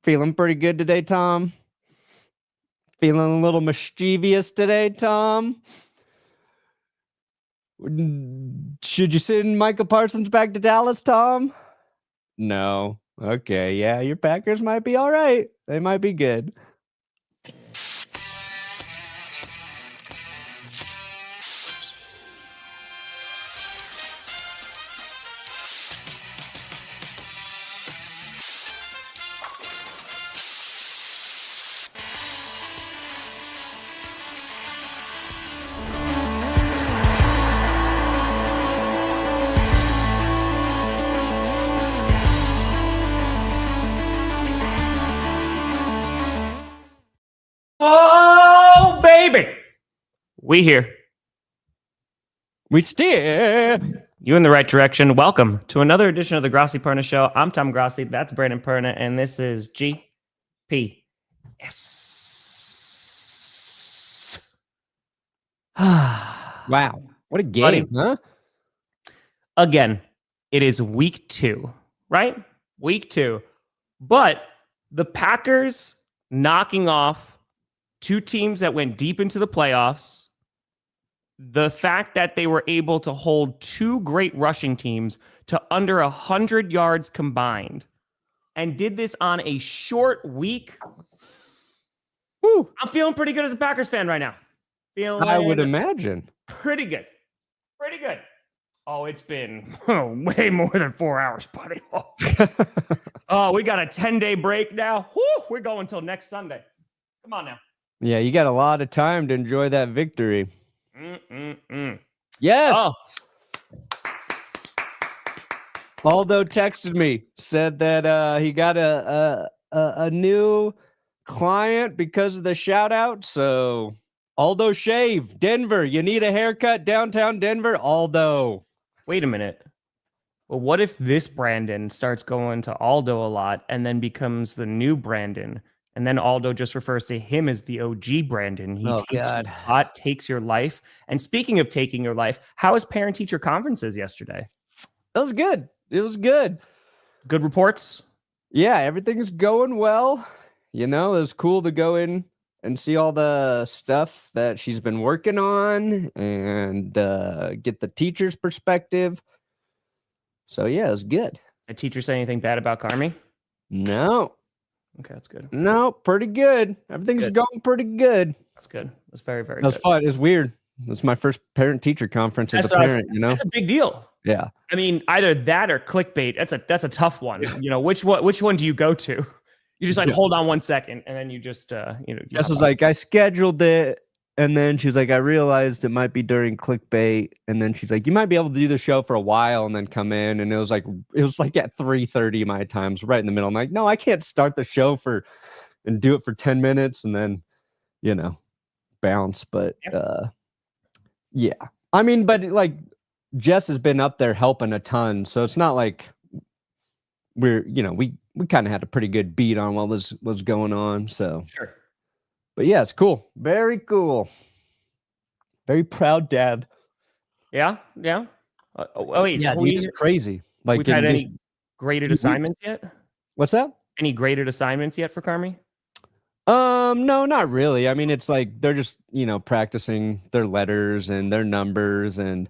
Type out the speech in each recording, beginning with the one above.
Feeling pretty good today, Tom? Feeling a little mischievous today, Tom? Should you send Micah Parsons back to Dallas, Tom? No. Okay, yeah, your Packers might be all right. They might be good. Oh, baby. We here. We steer you in the right direction. Welcome to another edition of the Grossi Perna Show. I'm Tom Grossi. That's Brandon Perna. And this is GP. Yes. Wow. What a game, huh? Again, it is week 2, right? Week 2. But the Packers knocking off 2 teams that went deep into the playoffs. The fact that they were able to hold 2 great rushing teams to under 100 yards combined and did this on a short week. Woo. I'm feeling pretty good as a Packers fan right now. I would imagine. Pretty good. Pretty good. Oh, it's been way more than 4 hours, buddy. Oh, we got a 10-day break now. Woo, we're going until next Sunday. Come on now. Yeah, you got a lot of time to enjoy that victory. Yes. Oh. Aldo texted me, said that he got a new client because of the shout out. So Aldo Shave, Denver, you need a haircut downtown Denver, Aldo. Wait a minute. Well, what if this Brandon starts going to Aldo a lot and then becomes the new Brandon? And then Aldo just refers to him as the OG Brandon. He takes your life. And speaking of taking your life, how was parent-teacher conferences yesterday? It was good. It was good. Good reports? Yeah, everything's going well. You know, it was cool to go in and see all the stuff that she's been working on and get the teacher's perspective. So, yeah, it was good. Did teacher say anything bad about Carmi? No. Okay, that's good. No, pretty good. Everything's going pretty good. That's good. That's very, very good. That's fun. It's weird. It's my first parent-teacher conference as a parent, you know? That's a big deal. Yeah. I mean, either that or clickbait. That's a tough one. Yeah. You know, which one do you go to? You just hold on 1 second and then you just Jess was like, I scheduled it. And then she was like, I realized it might be during clickbait. And then she's like, you might be able to do the show for a while and then come in. And it was like at 3:30 my times, right in the middle. I'm like, no, I can't start the show and do it for 10 minutes and then, bounce. But yeah. I mean, but like Jess has been up there helping a ton. So it's not like we kind of had a pretty good beat on what was going on. So sure. But yeah, it's cool. Very cool. Very proud dad. Yeah, yeah. Wait, yeah, dude, it's crazy. Like, we've had any graded assignments yet? What's that? Any graded assignments yet for Carmi? No, not really. I mean, it's like they're just practicing their letters and their numbers, and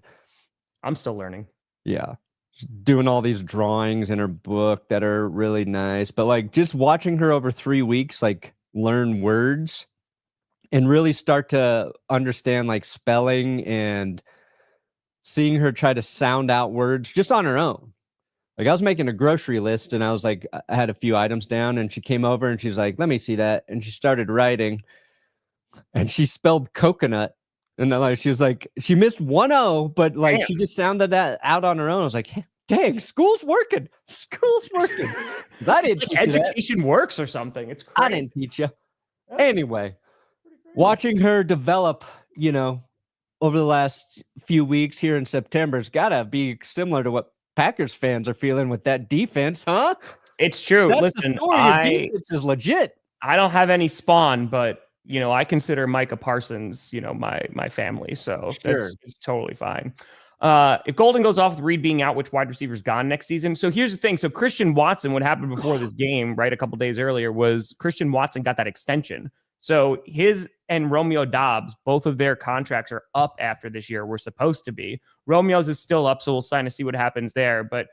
I'm still learning. Yeah, just doing all these drawings in her book that are really nice. But like, just watching her over 3 weeks, like learn words. And really start to understand like spelling and seeing her try to sound out words just on her own. Like I was making a grocery list and I was like, I had a few items down and she came over and she's like, let me see that. And she started writing and she spelled coconut. And like, she was like, she missed 1 O, but like she just sounded that out on her own. I was like, hey, dang, school's working. School's working. I didn't teach you that. Education works or something. It's crazy. I didn't teach you. Anyway. Watching her develop, over the last few weeks here in September, it's got to be similar to what Packers fans are feeling with that defense, huh? It's true. That's the story. Your defense is legit. I don't have any spawn, but, I consider Micah Parsons, my family. So it's totally fine. If Golden goes off with Reed being out, which wide receiver's gone next season? So here's the thing. So Christian Watson, what happened before this game, right, a couple days earlier, was Christian Watson got that extension. So his and Romeo Dobbs, both of their contracts are up after this year. We're supposed to be. Romeo's is still up, so we'll sign to see what happens there. But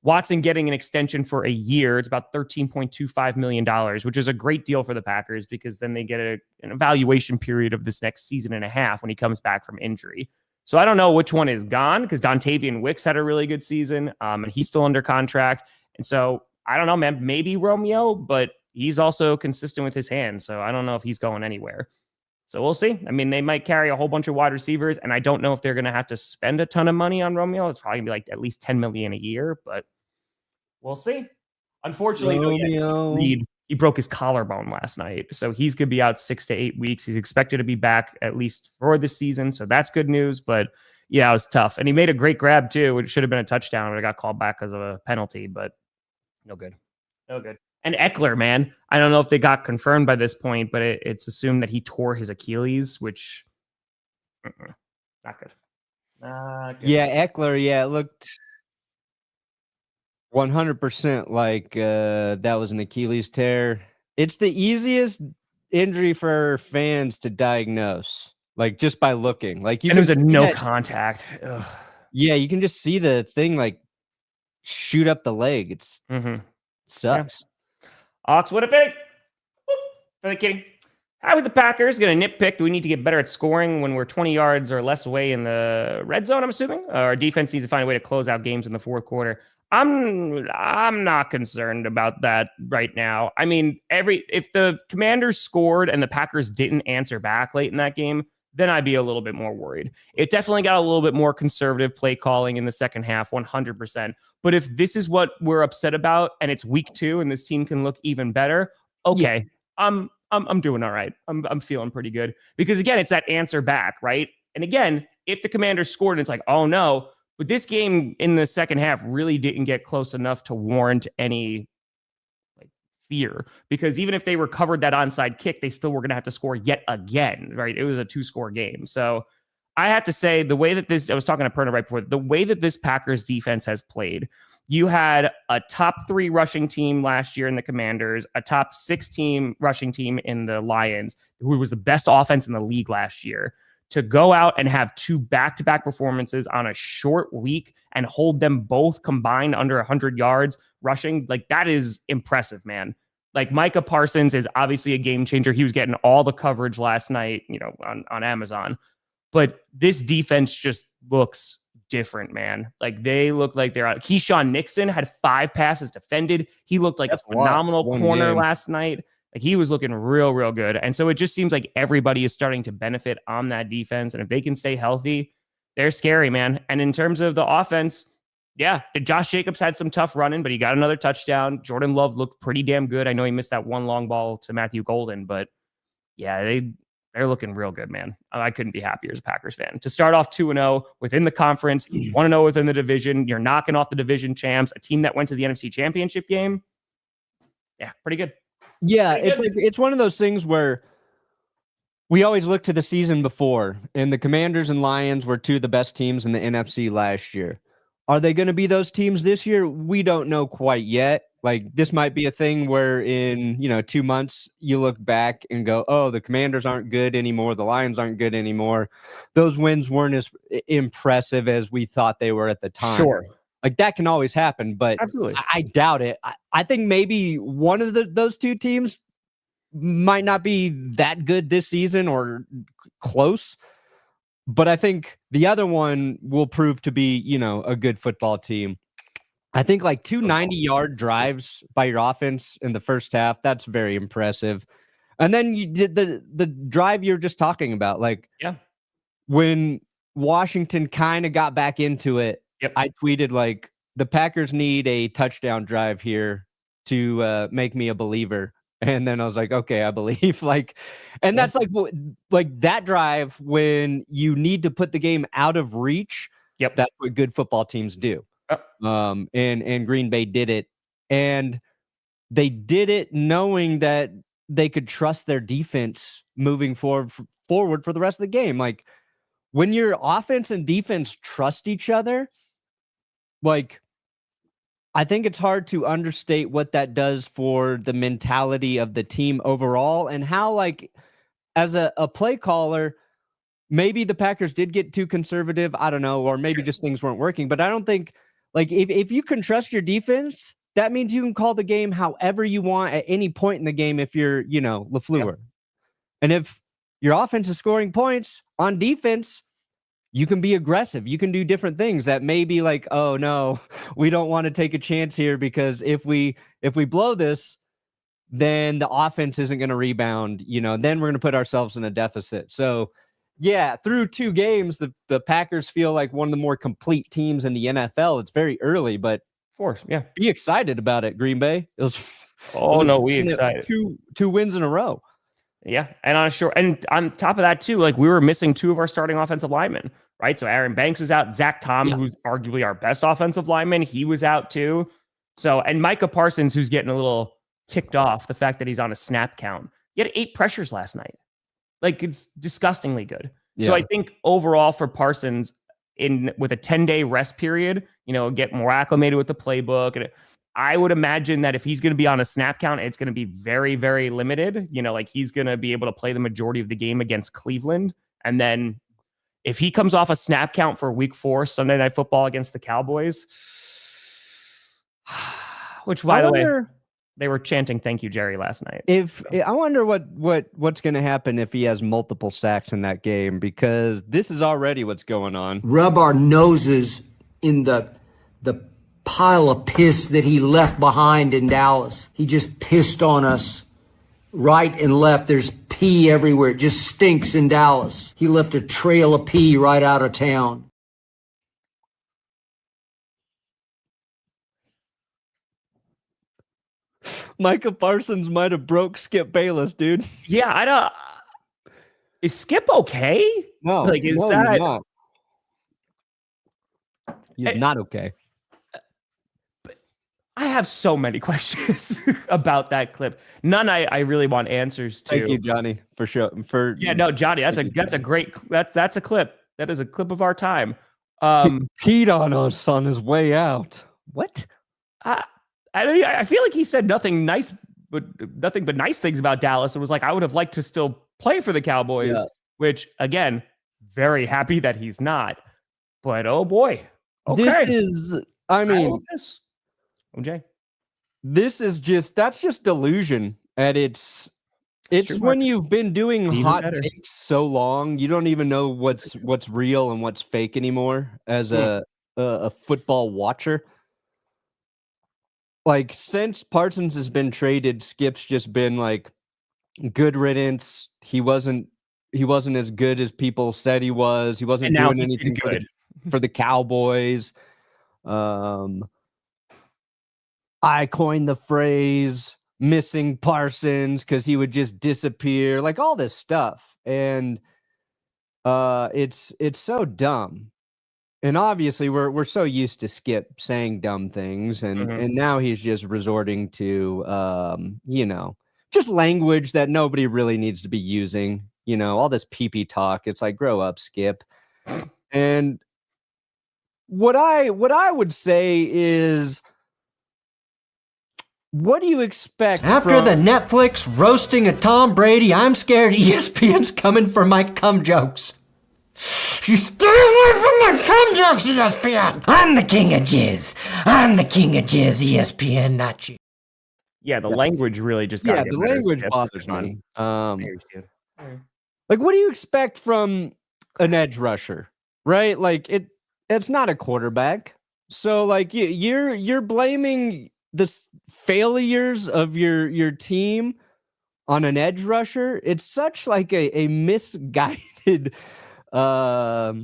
Watson getting an extension for a year, it's about $13.25 million, which is a great deal for the Packers because then they get an evaluation period of this next season and a half when he comes back from injury. So I don't know which one is gone because Dontavian Wicks had a really good season and he's still under contract. And so I don't know, man, maybe Romeo, but he's also consistent with his hands. So I don't know if he's going anywhere. So we'll see. I mean, they might carry a whole bunch of wide receivers, and I don't know if they're going to have to spend a ton of money on Romeo. It's probably going to be like at least $10 million a year, but we'll see. Unfortunately, Reed, he broke his collarbone last night, so he's going to be out 6 to 8 weeks. He's expected to be back at least for this season, so that's good news. But yeah, it was tough, and he made a great grab too. It should have been a touchdown, but it got called back because of a penalty. But no good, no good. And Eckler, man, I don't know if they got confirmed by this point, but it's assumed that he tore his Achilles, which not good. Not good. Yeah, Eckler. Yeah, it looked 100% like that was an Achilles tear. It's the easiest injury for fans to diagnose, like just by looking. Like and it was a no contact. Ugh. Yeah, you can just see the thing like shoot up the leg. It's sucks. Yeah. Ox, what a fake. Really kidding. How with the Packers going to nitpick? Do we need to get better at scoring when we're 20 yards or less away in the red zone, I'm assuming? Our defense needs to find a way to close out games in the fourth quarter. I'm not concerned about that right now. I mean, if the Commanders scored and the Packers didn't answer back late in that game, then I'd be a little bit more worried. It definitely got a little bit more conservative play calling in the second half, 100%. But if this is what we're upset about and it's week 2 and this team can look even better, okay, yeah. I'm doing all right. I'm feeling pretty good because again, it's that answer back, right? And again, if the Commanders scored and it's like, oh no, but this game in the second half really didn't get close enough to warrant any fear because even if they recovered that onside kick, they still were going to have to score yet again, right? It was a 2-score game. So I have to say the way that I was talking to Perna right before, the way that this Packers defense has played, you had a top 3 rushing team last year in the Commanders, a top 6 team rushing team in the Lions, who was the best offense in the league last year. To go out and have 2 back-to-back performances on a short week and hold them both combined under 100 yards rushing, like that is impressive, man. Like Micah Parsons is obviously a game changer. He was getting all the coverage last night, on Amazon. But this defense just looks different, man. Like they look like they're out. Keyshawn Nixon had 5 passes defended. He looked like a phenomenal corner last night. Like he was looking real, real good. And so it just seems like everybody is starting to benefit on that defense. And if they can stay healthy, they're scary, man. And in terms of the offense, yeah, Josh Jacobs had some tough running, but he got another touchdown. Jordan Love looked pretty damn good. I know he missed that one long ball to Matthew Golden, but yeah, they're looking real good, man. I couldn't be happier as a Packers fan. To start off 2-0 within the conference, 1-0 within the division, you're knocking off the division champs, a team that went to the NFC Championship game. Yeah, pretty good. Yeah, it's one of those things where we always look to the season before, and the Commanders and Lions were 2 of the best teams in the NFC last year. Are they going to be those teams this year? We don't know quite yet. Like this might be a thing where in, 2 months you look back and go, oh, the Commanders aren't good anymore. The Lions aren't good anymore. Those wins weren't as impressive as we thought they were at the time. Sure. Like that can always happen, but absolutely. I doubt it. I think maybe one of those 2 teams might not be that good this season or close. But I think the other one will prove to be, a good football team. I think like 2 90-yard drives by your offense in the first half, that's very impressive. And then you did the drive you're just talking about. Like, yeah, when Washington kind of got back into it, I tweeted like, the Packers need a touchdown drive here to make me a believer. And then I was like, okay, I believe. And that's like that drive when you need to put the game out of reach. Yep, that's what good football teams do. And Green Bay did it, and they did it knowing that they could trust their defense moving forward for the rest of the game. Like when your offense and defense trust each other, like, I think it's hard to understate what that does for the mentality of the team overall, and how, like, as a play caller, maybe the Packers did get too conservative. I don't know, or maybe just things weren't working. But I don't think, like, if you can trust your defense, that means you can call the game however you want at any point in the game if you're, LaFleur. Yeah. And if your offense is scoring points on defense, you can be aggressive. You can do different things that may be like, oh no, we don't want to take a chance here, because if we blow this, then the offense isn't going to rebound, then we're going to put ourselves in a deficit. So yeah, through 2 games, the Packers feel like one of the more complete teams in the NFL. It's very early, but Of course, yeah. be excited about it, Green Bay. It was We excited. Two wins in a row. Yeah, and on top of that too, like, we were missing 2 of our starting offensive linemen, right? So Aaron Banks was out. Zach Tom, who's arguably our best offensive lineman, he was out too. So, and Micah Parsons, who's getting a little ticked off the fact that he's on a snap count. He had 8 pressures last night. Like, it's disgustingly good. Yeah. So I think overall for Parsons, with a 10-day rest period, get more acclimated with the playbook, and I would imagine that if he's going to be on a snap count, it's going to be very, very limited. Like, he's going to be able to play the majority of the game against Cleveland. And then if he comes off a snap count for week 4, Sunday Night Football against the Cowboys, which, by the way, they were chanting "Thank you, Jerry" last night. I wonder what's going to happen if he has multiple sacks in that game, because this is already what's going on. Rub our noses in the pile of piss that he left behind in Dallas. He just pissed on us right and left. There's pee everywhere. It just stinks in Dallas. He left a trail of pee right out of town. Micah Parsons might have broke Skip Bayless, dude. Yeah, I don't. Is Skip okay? No, like, is that? He's not. He's not okay. I have so many questions about that clip. None I really want answers to. Thank you, Johnny, for sure. Johnny, that's a great that's a clip. That is a clip of our time. He peed on us on his way out. What? I feel like he said nothing but nice things about Dallas, and was like, I would have liked to still play for the Cowboys, which, again, very happy that he's not. But oh boy. Okay. This is, OJ. That's just delusion at its when you've been doing hot takes so long, you don't even know what's real and what's fake anymore as a football watcher. Like, since Parsons has been traded, Skip's just been like, good riddance. He wasn't as good as people said he was. He wasn't doing anything good for the Cowboys. I coined the phrase missing Parsons because he would just disappear, like all this stuff. And it's so dumb. And obviously we're so used to Skip saying dumb things, and now he's just resorting to just language that nobody really needs to be using. All this pee-pee talk. It's like, grow up, Skip. And what I would say is, what do you expect after the Netflix roasting of Tom Brady? I'm scared ESPN's coming for my cum jokes. You stay away from my cum jokes, ESPN. I'm the king of jizz. I'm the king of jizz, ESPN, not you. Yeah, the language really just got the language bothers me. Like, what do you expect from an edge rusher, right? Like, it's not a quarterback. So, like, you're blaming the failures of your team on an edge rusher. It's such like a misguided I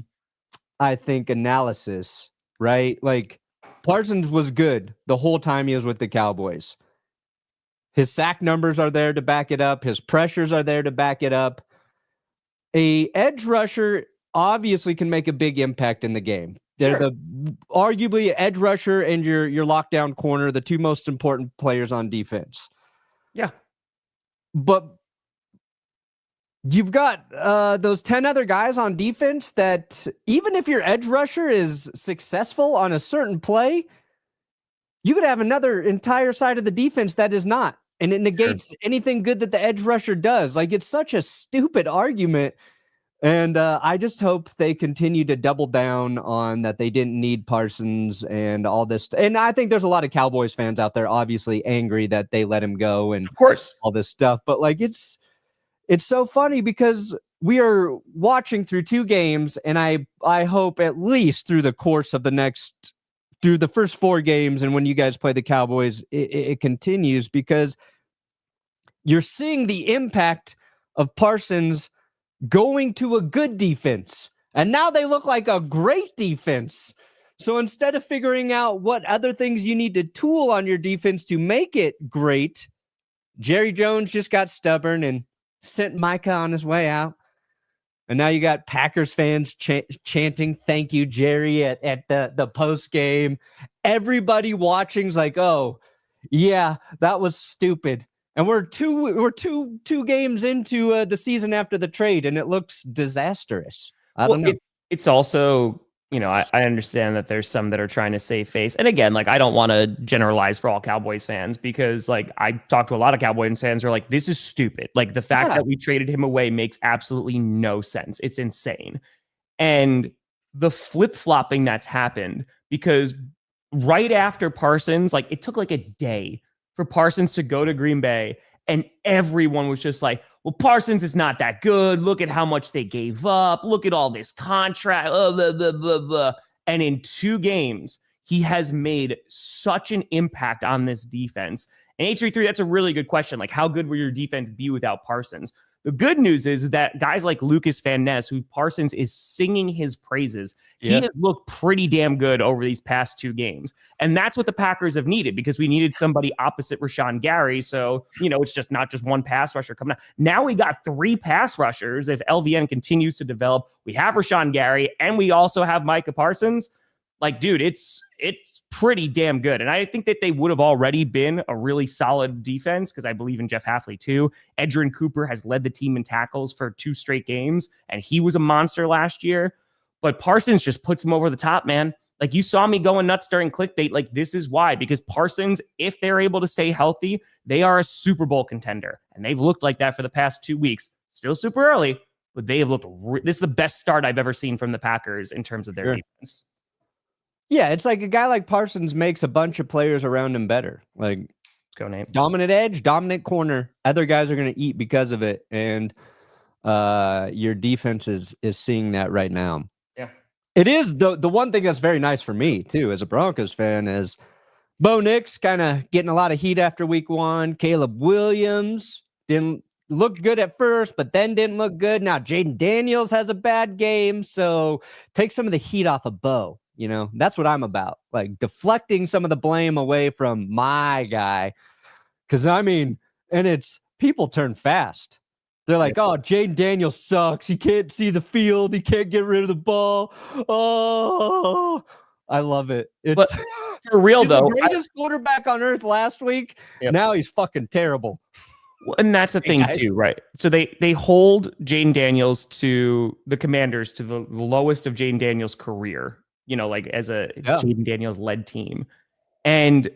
think analysis, right? Like, Parsons was good the whole time he was with the Cowboys. His sack numbers are there to back it up. His pressures are there to back it up. A edge rusher obviously can make a big impact in the game. They're arguably edge rusher and your lockdown corner, the 2 most important players on defense. Yeah. But You've got those 10 other guys on defense that even if your edge rusher is successful on a certain play, you could have another entire side of the defense that is not. And it negates anything good that the edge rusher does. Like, it's such a stupid argument. And I just hope they continue to double down on that they didn't need Parsons and all this. And I think there's a lot of Cowboys fans out there obviously angry that they let him go and Of course. all this stuff. But like, it's so funny because we are watching through 2 games, and I hope at least through the course of through the first 4 games, and when you guys play the Cowboys, it continues, because you're seeing the impact of Parsons going to a good defense, and now they look like a great defense. So instead of figuring out what other things you need to tool on your defense to make it great, Jerry Jones just got stubborn and sent Micah on his way out. And now you got Packers fans chanting, "Thank you, Jerry," at the post game. Everybody watching's like, "Oh, yeah, that was stupid." And we're two games into the season after the trade, and it looks disastrous. I don't know. It's also, I understand that there's some that are trying to save face. And again, like, I don't want to generalize for all Cowboys fans, because like, I talked to a lot of Cowboys fans who are like, this is stupid. Like, the fact that we traded him away makes absolutely no sense. It's insane. And the flip-flopping that's happened, because right after Parsons, like, it took like a day for Parsons to go to Green Bay, and everyone was just like, well, Parsons is not that good. Look at how much they gave up. Look at all this contract. Blah, blah, blah, blah. And in 2 games, he has made such an impact on this defense. And H33, that's a really good question. Like, how good will your defense be without Parsons? The good news is that guys like Lucas Van Ness, who Parsons is singing his praises, he has looked pretty damn good over these past 2 games. And that's what the Packers have needed, because we needed somebody opposite Rashawn Gary. So, it's just not just one pass rusher coming out. Now we got 3 pass rushers. If LVN continues to develop, we have Rashawn Gary, and we also have Micah Parsons. Like, dude, it's pretty damn good. And I think that they would have already been a really solid defense, because I believe in Jeff Hafley too. Edgerrin Cooper has led the team in tackles for 2 straight games, and he was a monster last year. But Parsons just puts him over the top, man. Like, you saw me going nuts during clickbait. Like, this is why, because Parsons, if they're able to stay healthy, they are a Super Bowl contender. And they've looked like that for the past 2 weeks. Still super early, but they have looked this is the best start I've ever seen from the Packers in terms of their defense. Yeah, it's like a guy like Parsons makes a bunch of players around him better. Like, let's go, Nate. Dominant edge, dominant corner. Other guys are going to eat because of it, and your defense is seeing that right now. Yeah, it is the one thing that's very nice for me too, as a Broncos fan, is Bo Nix kind of getting a lot of heat after week 1. Caleb Williams didn't look good at first, but then didn't look good. Now Jayden Daniels has a bad game, so take some of the heat off of Bo. That's what I'm about. Like, deflecting some of the blame away from my guy. Because, and it's, people turn fast. They're like, oh, Jayden Daniels sucks. He can't see the field. He can't get rid of the ball. Oh, I love it. It's for real, he's though. The greatest quarterback on earth last week. Yep. Now he's fucking terrible. And that's the thing too, right? So they hold Jayden Daniels to the Commanders to the lowest of Jayden Daniels' career. Like, as a Jayden Daniels led team. And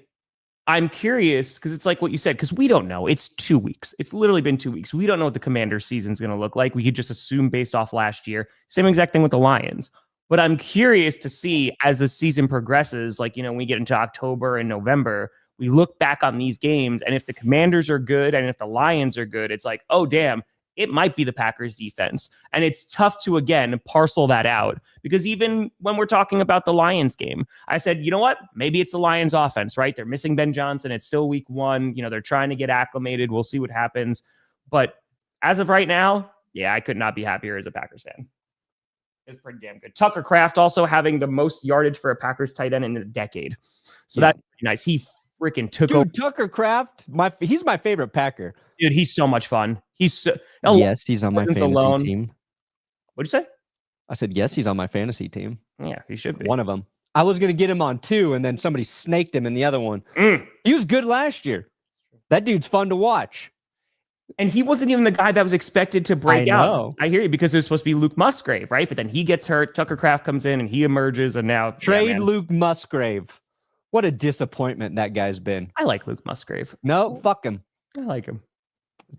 I'm curious, because it's like what you said, because we don't know. It's 2 weeks. It's literally been 2 weeks. We don't know what the Commanders season is going to look like. We could just assume based off last year. Same exact thing with the Lions. But I'm curious to see, as the season progresses, like, when we get into October and November, we look back on these games, and if the Commanders are good and if the Lions are good, it's like, oh, damn, it might be the Packers defense. And it's tough to, again, parcel that out, because even when we're talking about the Lions game, I said, you know what? Maybe it's the Lions offense, right? They're missing Ben Johnson. It's still week 1. They're trying to get acclimated. We'll see what happens. But as of right now, I could not be happier as a Packers fan. It's pretty damn good. Tucker Kraft also having the most yardage for a Packers tight end in a decade. So that's pretty nice. He freaking took over. Tucker Kraft, he's my favorite Packer. Dude, he's so much fun. He's on my fantasy team. What'd you say? I said, yes, he's on my fantasy team. Yeah, he should be. One of them. I was going to get him on 2, and then somebody snaked him in the other one. He was good last year. That dude's fun to watch. And he wasn't even the guy that was expected to break out. Know. I hear you, because it was supposed to be Luke Musgrave, right? But then he gets hurt. Tucker Kraft comes in and he emerges, and now Trade Luke Musgrave. What a disappointment that guy's been. I like Luke Musgrave. No, fuck him. I like him.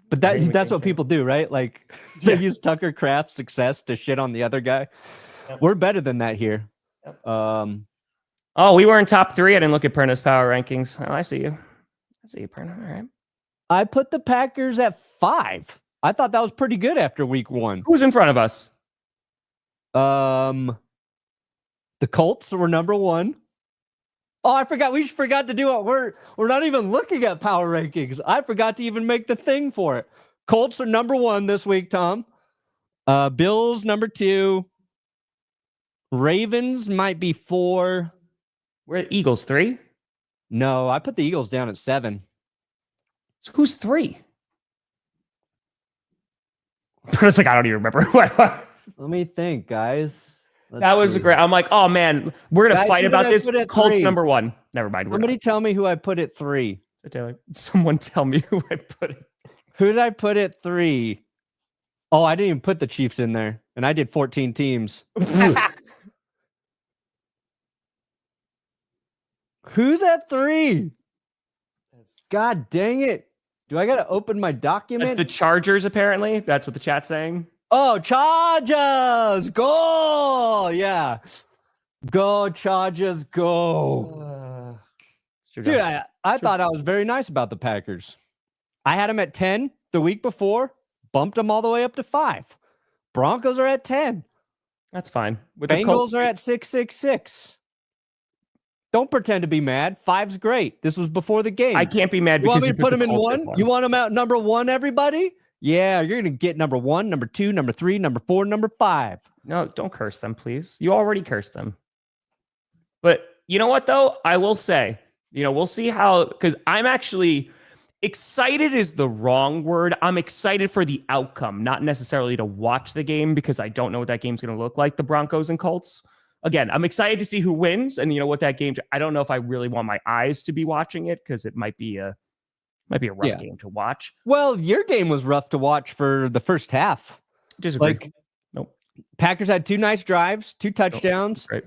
But that's what people do, right? Like they use Tucker Kraft's success to shit on the other guy. Yep. We're better than that here. Yep. Oh, we were in top 3. I didn't look at Perna's power rankings. Oh, I see you. Perna. All right. I put the Packers at 5. I thought that was pretty good after week 1. Who's in front of us? The Colts were number 1. Oh, I forgot. We forgot to do it. We're not even looking at power rankings. I forgot to even make the thing for it. Colts are number 1 this week, Tom. Bills number 2. Ravens might be 4. We're at Eagles 3. No, I put the Eagles down at 7. So who's 3? It's like, I don't even remember. Let me think, guys. That was great. I'm like, oh man, we're gonna fight about this. Colts 3? number 1. Never mind. Somebody tell me who I put at 3. So Taylor, someone tell me who I put it. Who did I put at 3? Oh, I didn't even put the Chiefs in there, and I did 14 teams. Who's at 3? God dang it. Do I got to open my document? The Chargers, apparently. That's what the chat's saying. Oh, Chargers! Go! Yeah. Go, Chargers, go. Dude, I thought I was very nice about the Packers. I had them at 10 the week before, bumped them all the way up to 5. Broncos are at 10. That's fine. With Bengals are at 666. Don't pretend to be mad. 5's great. This was before the game. I can't be mad because you want me to put them in 1? You want them out number 1, everybody? Yeah, you're going to get number 1, number 2, number 3, number 4, number 5. No, don't curse them, please. You already cursed them. But you know what, though? I will say, we'll see how, because I'm actually excited is the wrong word. I'm excited for the outcome, not necessarily to watch the game, because I don't know what that game's going to look like, the Broncos and Colts. Again, I'm excited to see who wins, and what that game. I don't know if I really want my eyes to be watching it, because it might be a rough game to watch. Well, your game was rough to watch for the first half. Disagree. Nope. Packers had 2 nice drives, 2 touchdowns. Right.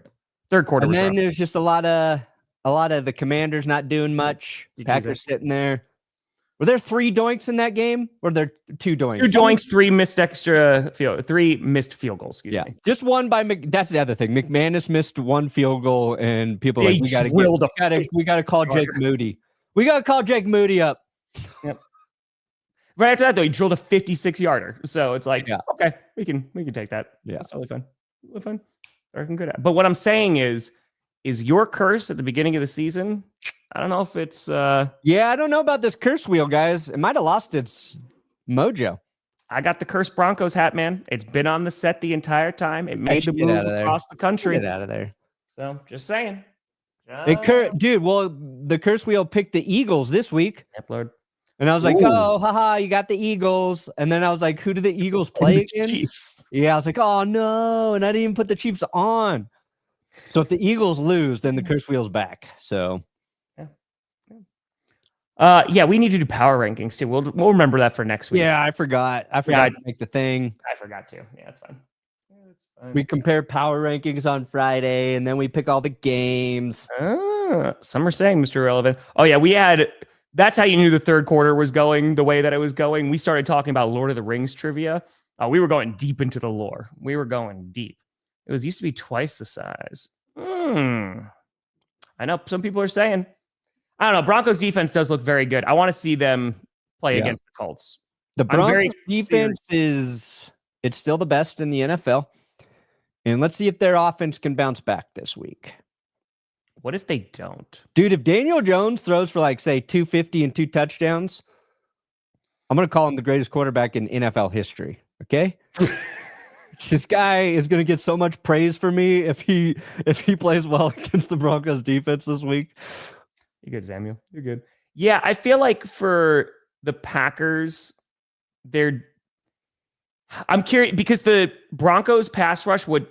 Third quarter. And then there's just a lot of the Commanders not doing much. Packers sitting there. Were there 3 doinks in that game? Or were there 2 doinks? 2 doinks, 3 missed field goals. Excuse me. Just one by that's the other thing. McManus missed 1 field goal, and people are like, we gotta call Jake Moody. We gotta call Jake Moody up. Yep. Right after that, though, he drilled a 56-yarder. So it's like, okay, we can take that. Yeah, it's totally fine. Totally fine. Working good at. But what I'm saying is your curse at the beginning of the season? I don't know if it's I don't know about this curse wheel, guys. It might have lost its mojo. I got the cursed Broncos hat, man. It's been on the set the entire time. It made the move across the country. Get out of there. So just saying. Dude, well, the curse wheel picked the Eagles this week. Yep, Lord. And I was like, oh, haha, you got the Eagles. And then I was like, who do the Eagles play again? Chiefs. Yeah, I was like, oh, no. And I didn't even put the Chiefs on. So if the Eagles lose, then the curse wheel's back. So, we need to do power rankings too. We'll remember that for next week. Yeah, I forgot. To make the thing. I forgot to. Yeah, it's fine. We compare power rankings on Friday, and then we pick all the games. Some are saying, Mr. Irrelevant. Oh, yeah, that's how you knew the third quarter was going the way that it was going. We started talking about Lord of the Rings trivia. We were going deep into the lore. We were going deep. It used to be twice the size. I know some people are saying. I don't know. Broncos defense does look very good. I want to see them play against the Colts. The Broncos defense it's still the best in the NFL. And let's see if their offense can bounce back this week. What if they don't? Dude, if Daniel Jones throws for say 250 and 2 touchdowns, I'm going to call him the greatest quarterback in NFL history. Okay? This guy is going to get so much praise for me if he plays well against the Broncos defense this week. You're good, Samuel. You're good. Yeah, I feel like for the Packers, I'm curious because the Broncos pass rush, what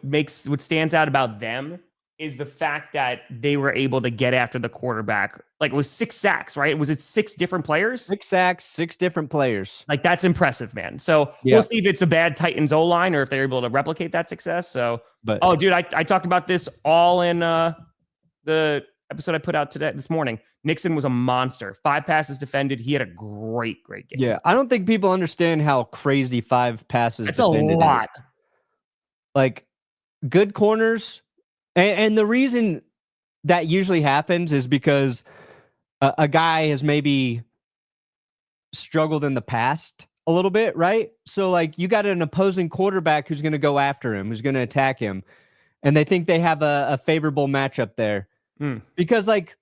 stands out about them is the fact that they were able to get after the quarterback. Like it was 6 sacks, right? Was it 6 different players? 6 sacks, 6 different players. Like that's impressive, man. So we'll see if it's a bad Titans O-line or if they're able to replicate that success. So, dude, I talked about this all in the episode I put out this morning. Nixon was a monster. 5 passes defended. He had a great game. Yeah, I don't think people understand how crazy 5 passes defended a lot. is. Like, good corners, and the reason that usually happens is because a guy has maybe struggled in the past a little bit, right? So, like, you got an opposing quarterback who's going to go after him, who's going to attack him, and they think they have a favorable matchup there. Because, like,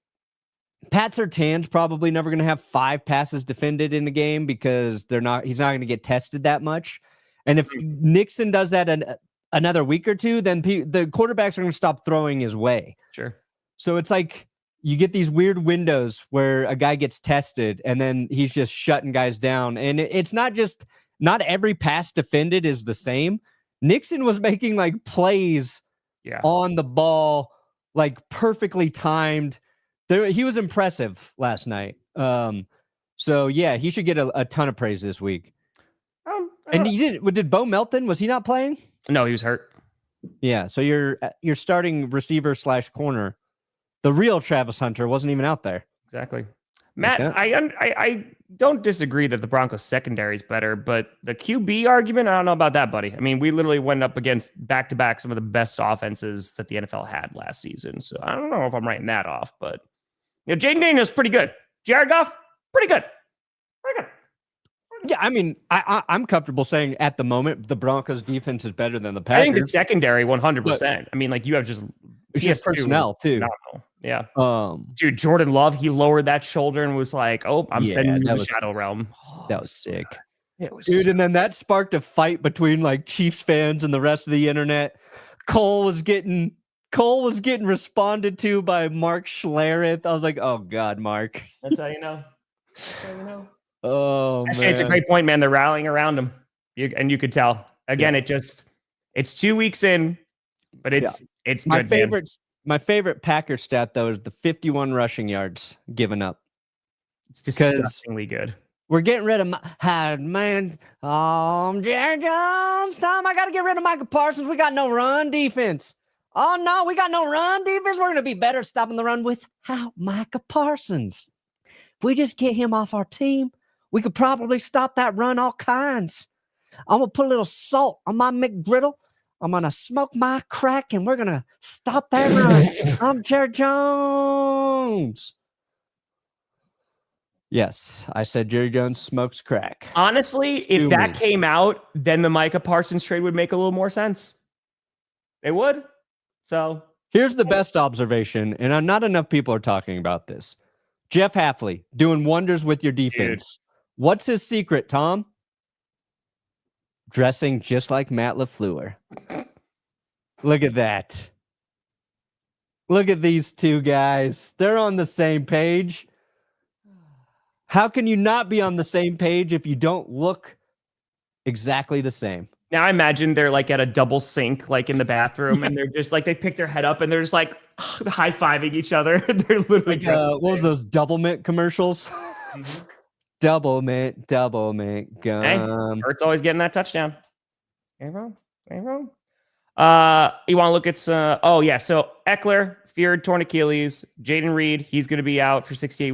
Pat Surtain's probably never going to have 5 passes defended in the game because he's not going to get tested that much. And if Nixon does that another week or two, then the quarterbacks are going to stop throwing his way. Sure. So it's like you get these weird windows where a guy gets tested and then he's just shutting guys down. And it's not every pass defended is the same. Nixon was making like plays on the ball, like perfectly timed. He was impressive last night. So yeah, he should get a ton of praise this week. And did Bo Melton, was he not playing? No, he was hurt. Yeah, so you're starting receiver / corner. The real Travis Hunter wasn't even out there. Exactly. Matt, I don't disagree that the Broncos secondary is better, but the QB argument, I don't know about that, buddy. I mean, we literally went up against back-to-back some of the best offenses that the NFL had last season. So I don't know if I'm writing that off, but Jayden Daniels pretty good. Jared Goff, pretty good. Yeah, I mean, I'm comfortable saying at the moment the Broncos defense is better than the Packers. I think the secondary 100%. I mean, like you have just personnel too. Phenomenal. Yeah. Dude, Jordan Love, he lowered that shoulder and was like, "Oh, I'm sending you to the Shadow Realm." That was sick. Dude, and then that sparked a fight between like Chiefs fans and the rest of the internet. Cole was getting responded to by Mark Schlereth. I was like, "Oh God, Mark." That's how you know. That's how you know. Oh, actually, it's a great point, man. They're rallying around him, you could tell. Again, it's 2 weeks in, but it's good. My favorite Packer stat though is the 51 rushing yards given up. It's disgustingly good. We're getting rid of Jared Jones. Tom, I got to get rid of Micah Parsons. We got no run defense. Oh no, we got no run defense. We're gonna be better stopping the run without Micah Parsons. If we just get him off our team, we could probably stop that run all kinds. I'm going to put a little salt on my McGriddle. I'm going to smoke my crack, and we're going to stop that run. I'm Jared Jones. Yes, I said Jerry Jones smokes crack. Honestly, if that came out, then the Micah Parsons trade would make a little more sense. It would. So here's the best observation, and not enough people are talking about this. Jeff Hafley doing wonders with your defense. Dude. What's his secret, Tom? Dressing just like Matt LaFleur. Look at that. Look at these two guys. They're on the same page. How can you not be on the same page if you don't look exactly the same? Now I imagine they're like at a double sink, like in the bathroom, and they're just like, they pick their head up and they're just like high-fiving each other. They're literally like, what was those Double Mint commercials? Mm-hmm. Double mint gum. Hey, Ertz always getting that touchdown. Ain't wrong. You want to look at so Eckler, feared torn Achilles. Jayden Reed, he's going to be out for 6 to 8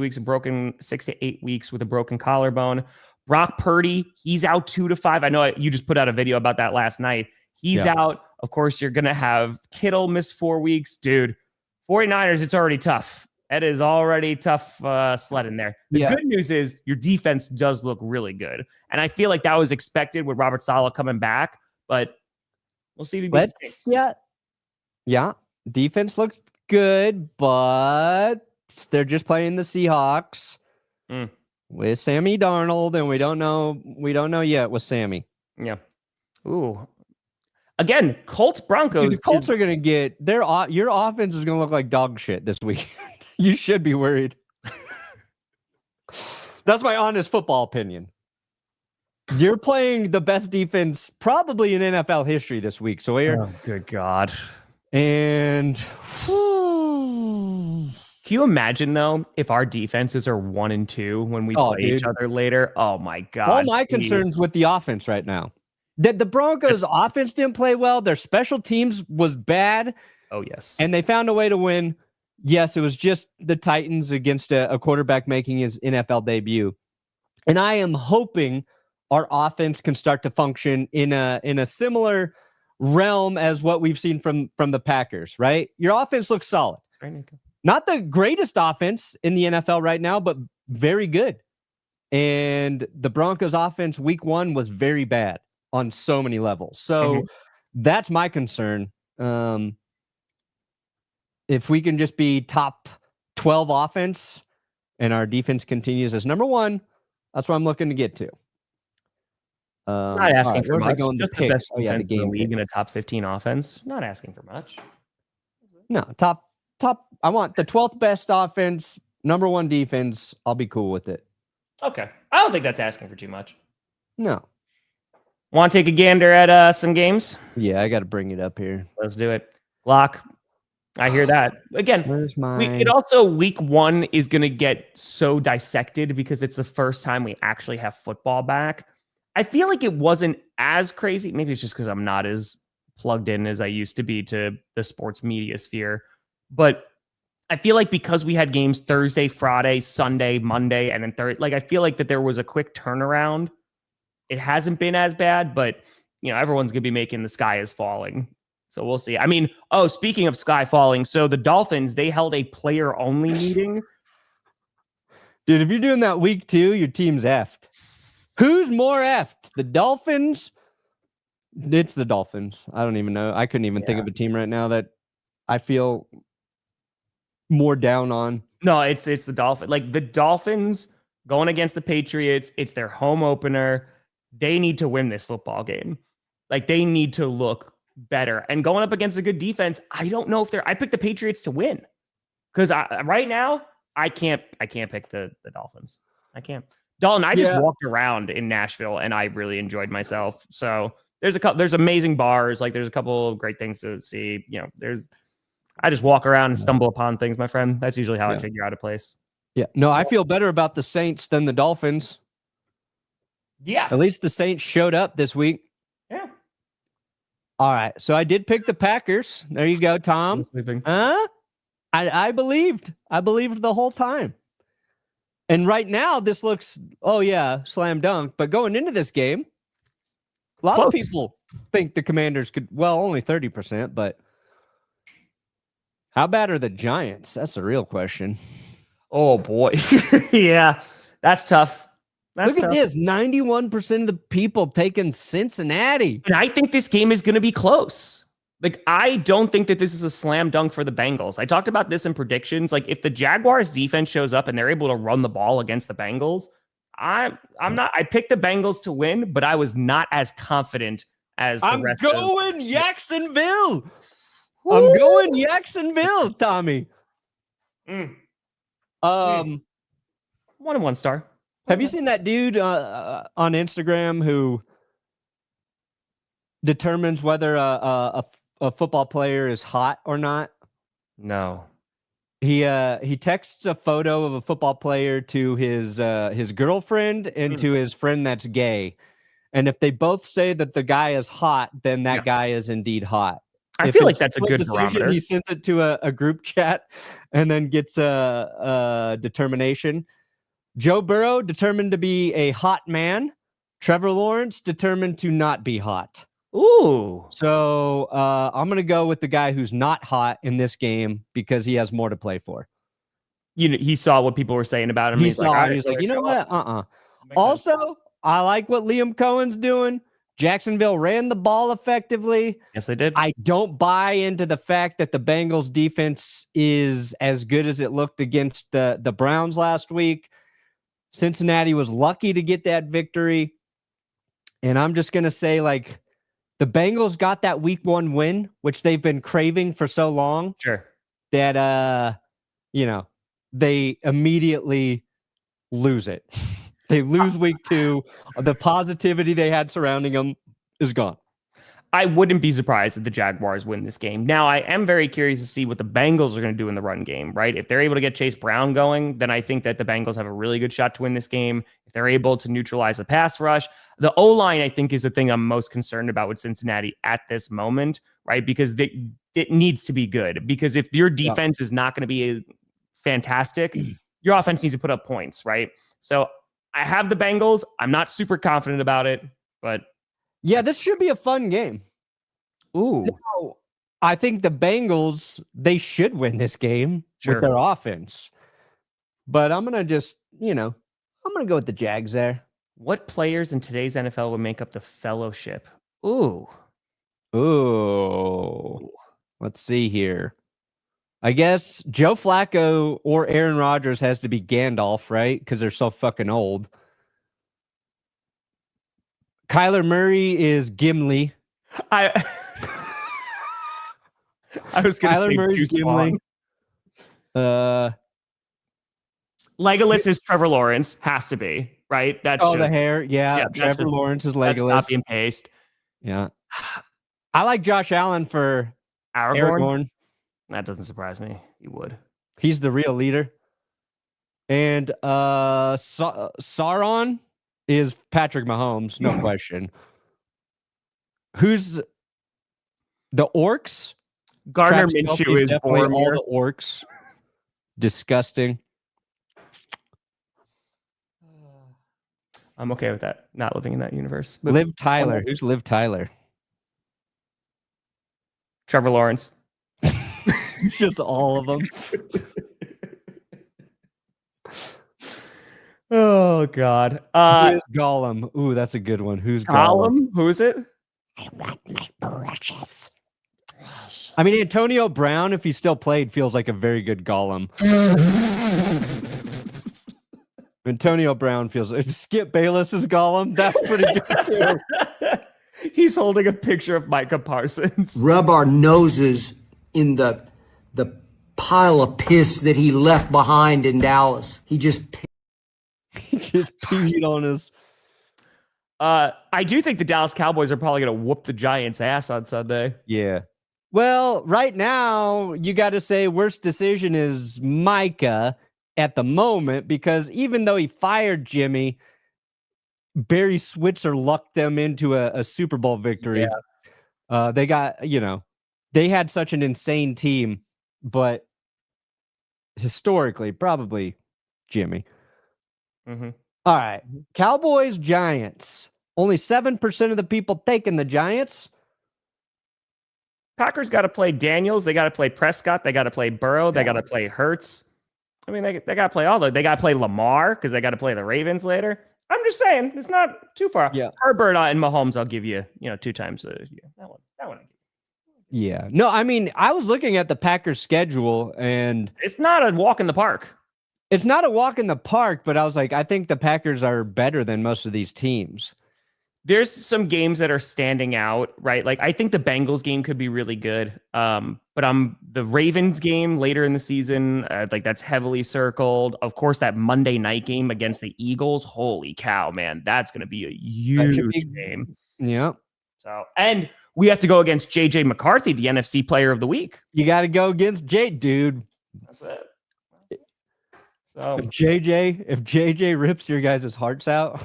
weeks with a broken collarbone. Brock Purdy, he's out 2 to 5. I know you just put out a video about that last night. He's out. Of course, you're going to have Kittle miss 4 weeks. Dude, 49ers, it's already tough. It is already tough sledding there. The good news is your defense does look really good. And I feel like that was expected with Robert Saleh coming back, but we'll see. Yeah. Defense looks good, but they're just playing the Seahawks with Sammy Darnold, and we don't know yet with Sammy. Yeah. Ooh. Again, Colts Broncos. Dude, the Colts are going to get your offense is going to look like dog shit this week. You should be worried. That's my honest football opinion. You're playing the best defense probably in NFL history this week, Sawyer. Oh, good God. And can you imagine though if our defenses are 1-2 when we play each other later? Oh my God. All my concerns with the offense right now. That the Broncos offense didn't play well. Their special teams was bad. Oh yes. And they found a way to win. Yes, it was just the Titans against a quarterback making his NFL debut. And I am hoping our offense can start to function in a similar realm as what we've seen from the Packers, right? Your offense looks solid. Not the greatest offense in the NFL right now, but very good. And the Broncos offense week 1 was very bad on so many levels. So that's my concern. If we can just be top 12 offense and our defense continues as number 1, that's what I'm looking to get to. Not asking for much. Just the best defense in the league in a top 15 offense. Not asking for much. No, top. I want the 12th best offense, number 1 defense. I'll be cool with it. Okay. I don't think that's asking for too much. No. Want to take a gander at some games? Yeah, I got to bring it up here. Let's do it. Lock. I hear that. Again, it also week 1 is going to get so dissected because it's the first time we actually have football back. I feel like it wasn't as crazy. Maybe it's just because I'm not as plugged in as I used to be to the sports media sphere. But I feel like because we had games Thursday, Friday, Sunday, Monday, and then I feel like that there was a quick turnaround. It hasn't been as bad, but everyone's going to be making the sky is falling. So we'll see. I mean, speaking of sky falling, so the Dolphins, they held a player-only meeting. Dude, if you're doing that week 2, your team's effed. Who's more effed? The Dolphins? It's the Dolphins. I don't even know. I couldn't even think of a team right now that I feel more down on. No, it's the Dolphins. Like the Dolphins going against the Patriots, it's their home opener. They need to win this football game. Like they need to look better. And going up against a good defense, I don't know if I picked the Patriots to win. Because right now, I can't pick the Dolphins. I can't. Dalton, I just walked around in Nashville and I really enjoyed myself. So there's amazing bars. Like there's a couple of great things to see. I just walk around and stumble upon things, my friend. That's usually how I figure out a place. Yeah. No, I feel better about the Saints than the Dolphins. Yeah. At least the Saints showed up this week. Yeah. All right. So I did pick the Packers. There you go, Tom. I believed. I believed the whole time. And right now, this looks, slam dunk. But going into this game, a lot of people think the Commanders could, only 30%, but how bad are the Giants? That's the real question. Oh, boy. Yeah, that's tough. Look at this, 91% of the people taking Cincinnati. And I think this game is going to be close. Like, I don't think that this is a slam dunk for the Bengals. I talked about this in predictions. Like, if the Jaguars defense shows up and they're able to run the ball against the Bengals, I picked the Bengals to win, but I was not as confident as the rest of Jacksonville. I'm going Jacksonville, Tommy. 1 and 1 star. Have you seen that dude on Instagram who determines whether a football player is hot or not? No. He texts a photo of a football player to his girlfriend and to his friend that's gay. And if they both say that the guy is hot, then that guy is indeed hot. I feel like that's a good barometer. He sends it to a group chat and then gets a determination. Joe Burrow determined to be a hot man. Trevor Lawrence determined to not be hot. Ooh. So I'm going to go with the guy who's not hot in this game because he has more to play for. He saw what people were saying about him. He's like, you know what? Also, I like what Liam Cohen's doing. Jacksonville ran the ball effectively. Yes, they did. I don't buy into the fact that the Bengals defense is as good as it looked against the Browns last week. Cincinnati was lucky to get that victory. And I'm just going to say, like, the Bengals got that week 1 win, which they've been craving for so long. Sure. That, they immediately lose it. They lose week 2. The positivity they had surrounding them is gone. I wouldn't be surprised if the Jaguars win this game. Now, I am very curious to see what the Bengals are going to do in the run game, right? If they're able to get Chase Brown going, then I think that the Bengals have a really good shot to win this game. If they're able to neutralize the pass rush, the O-line, I think, is the thing I'm most concerned about with Cincinnati at this moment, right? Because it needs to be good. Because if your defense is not going to be fantastic, your offense needs to put up points, right? So I have the Bengals. I'm not super confident about it, but yeah, this should be a fun game. ooh. Now, I think the Bengals, they should win this game with their offense. But I'm going to just, I'm going to go with the Jags there. What players in today's NFL would make up the fellowship? Ooh. Let's see here. I guess Joe Flacco or Aaron Rodgers has to be Gandalf, right? Because they're so fucking old. Kyler Murray is Gimli. I was going to say Kyler Murray's Gimli. Legolas is Trevor Lawrence. Has to be, right? That's the hair. Yeah, Trevor Lawrence is Legolas. That's copy and paste. Yeah. I like Josh Allen for Aragorn. That doesn't surprise me. You would. He's the real leader. And Sauron is Patrick Mahomes, no question. Who's the Orcs? Gardner Minshew is definitely all the Orcs. Disgusting. I'm okay with that. Not living in that universe. Liv Tyler. Who's Liv Tyler? Trevor Lawrence. Just all of them. Oh God. Who's Gollum? Ooh, that's a good one. Who's Gollum? Who is it? I want my brushes. I mean, Antonio Brown, if he still played, feels like a very good Gollum. Antonio Brown feels like Skip Bayless is Gollum. That's pretty good too. He's holding a picture of Micah Parsons. Rub our noses in the pile of piss that he left behind in Dallas. He just peed on his. I do think the Dallas Cowboys are probably going to whoop the Giants' ass on Sunday. Yeah. Well, right now, you got to say worst decision is Micah at the moment, because even though he fired Jimmy, Barry Switzer lucked them into a Super Bowl victory. Yeah. They got, they had such an insane team, but historically, probably Jimmy. Mm-hmm. All right. Cowboys, Giants. Only 7% of the people taking the Giants. Packers got to play Daniels. They got to play Prescott. They got to play Burrow. They got to play Hurts. I mean, they got to play they got to play Lamar because they got to play the Ravens later. I'm just saying, it's not too far. Yeah. Herbert and Mahomes, I'll give you, 2 times a year. That one. Yeah. No, I mean, I was looking at the Packers schedule and it's not a walk in the park. It's not a walk in the park, but I was like, I think the Packers are better than most of these teams. There's some games that are standing out, right? Like, I think the Bengals game could be really good. But the Ravens game later in the season, that's heavily circled. Of course, that Monday night game against the Eagles. Holy cow, man. That's going to be a huge game. Yeah. So, and we have to go against JJ McCarthy, the NFC Player of the Week. You got to go against dude. That's it. So if JJ rips your guys' hearts out,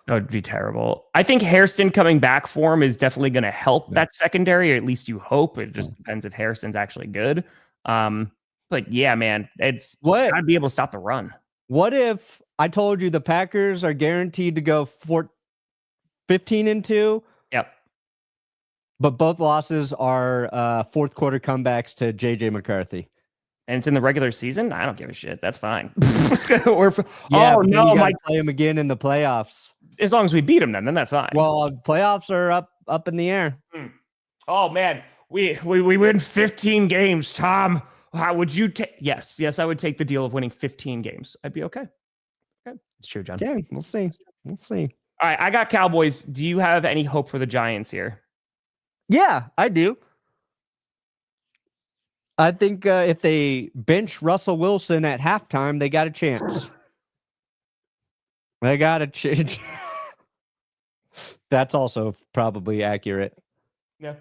that would be terrible. I think Hairston coming back for him is definitely going to help that secondary, or at least you hope. It just depends if Hairston's actually good. But yeah, man, it's gotta be able to stop the run. What if I told you the Packers are guaranteed to go 15-2? Yep. But both losses are fourth quarter comebacks to JJ McCarthy. And it's in the regular season? I don't give a shit. That's fine. Mike, play him again in the playoffs. As long as we beat him, then that's fine. Well, playoffs are up in the air. Oh man, we win 15 games, Tom. How would you take? Yes, I would take the deal of winning 15 games. I'd be okay. It's true, John. Yeah, we'll see. All right, I got Cowboys. Do you have any hope for the Giants here? Yeah, I do. I think if they bench Russell Wilson at halftime, they got a chance. They got a chance. That's also probably accurate. Yeah.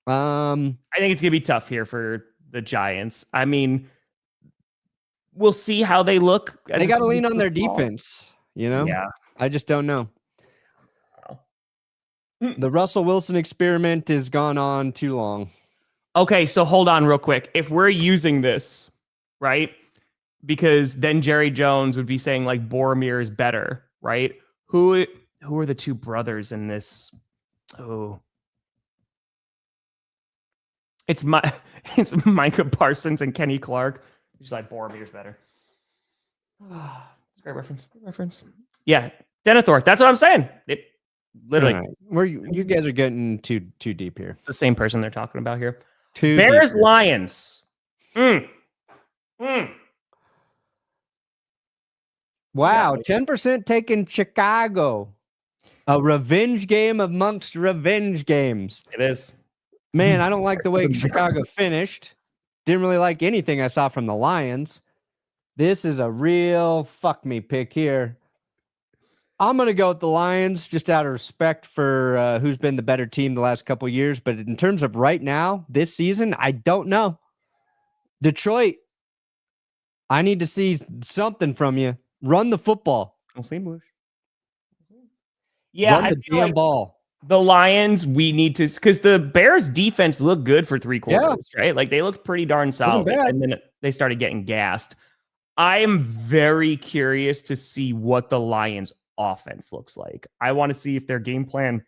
Um, I think it's going to be tough here for the Giants. I mean, we'll see how they look. they got to lean on their defense, you know? Yeah. I just don't know. The Russell Wilson experiment has gone on too long. Okay, so hold on real quick. If we're using this, right? Because then Jerry Jones would be saying like Boromir is better, right? Who are the two brothers in this? Oh. It's Micah Parsons and Kenny Clark. He's like Boromir's better. It's a great reference. Yeah, Denethor. That's what I'm saying. It literally. Right. You guys are getting too deep here. It's the same person they're talking about here. Too Bears deep. Lions. Wow, Yeah. 10% taking Chicago. A revenge game amongst revenge games. It is. Man, I don't like the way Chicago finished. Didn't really like anything I saw from the Lions. This is a real fuck me pick here. I'm going to go with the Lions just out of respect for who's been the better team the last couple of years. But in terms of right now, this season, I don't know. Detroit, I need to see something from you. Run the football. We'll see, Bush. Yeah, Run the damn ball. The Lions, we need to, because the Bears defense looked good for 3 quarters, right? Like they looked pretty darn solid, and then they started getting gassed. I am very curious to see what the Lions offense looks like. I want to see if their game plan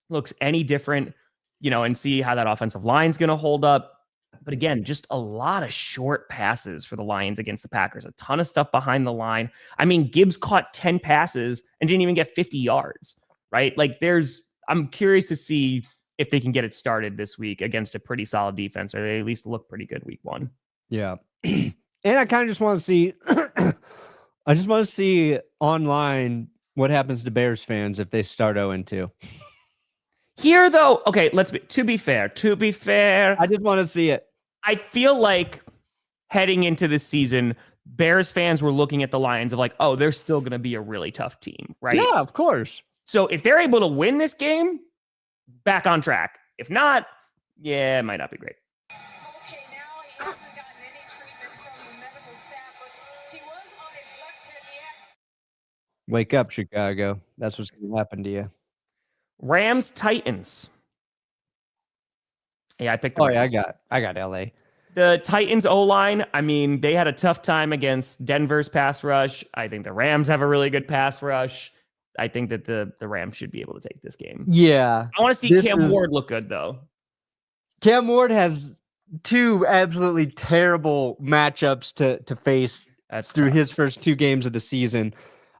looks any different, and see how that offensive line is going to hold up. But again, just a lot of short passes for the Lions against the Packers. A ton of stuff behind the line. I mean, Gibbs caught 10 passes and didn't even get 50 yards, right? Like I'm curious to see if they can get it started this week against a pretty solid defense, or they at least look pretty good week 1. Yeah. And I kind of just want to see, online what happens to Bears fans if they start 0-2. Here, though, okay, to be fair, I just want to see it. I feel like heading into this season, Bears fans were looking at the Lions of like, oh, they're still going to be a really tough team, right? Yeah, of course. So if they're able to win this game, back on track. If not, yeah, it might not be great. Okay, now he hasn't gotten any treatment from the medical staff, but he was on his left hip. Wake up, Chicago. That's what's going to happen to you. Rams, Titans. Yeah, I picked the Rams. Yeah, I got LA. The Titans O-line, I mean, they had a tough time against Denver's pass rush. I think the Rams have a really good pass rush. I think that the Rams should be able to take this game. Yeah. I want to see Cam Ward look good, though. Cam Ward has 2 absolutely terrible matchups to face through his first 2 games of the season.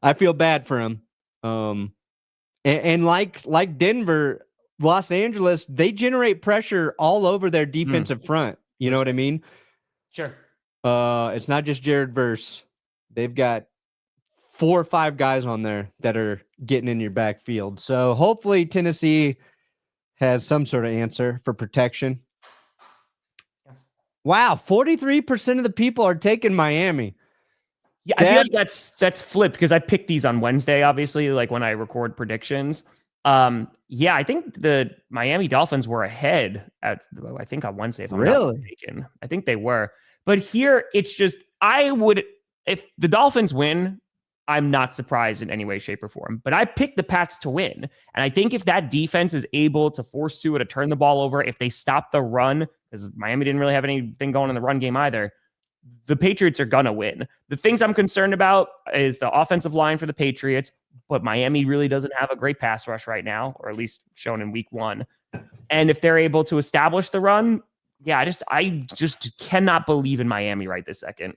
I feel bad for him. And like Denver, Los Angeles, they generate pressure all over their defensive front. You know what I mean? Sure. It's not just Jared Verse. They've got 4 or 5 guys on there that are getting in your backfield. So hopefully Tennessee has some sort of answer for protection. Wow, 43% of the people are taking Miami. Yeah, I feel like that's flipped because I picked these on Wednesday, obviously, like when I record predictions. Yeah, I think the Miami Dolphins were ahead on Wednesday, if I'm not mistaken. I think they were. But here, it's just, if the Dolphins win, I'm not surprised in any way, shape, or form. But I picked the Pats to win. And I think if that defense is able to force Tua to turn the ball over, if they stop the run, because Miami didn't really have anything going in the run game either, the Patriots are going to win. The things I'm concerned about is the offensive line for the Patriots, but Miami really doesn't have a great pass rush right now, or at least shown in week 1. And if they're able to establish the run, yeah, I just cannot believe in Miami right this second.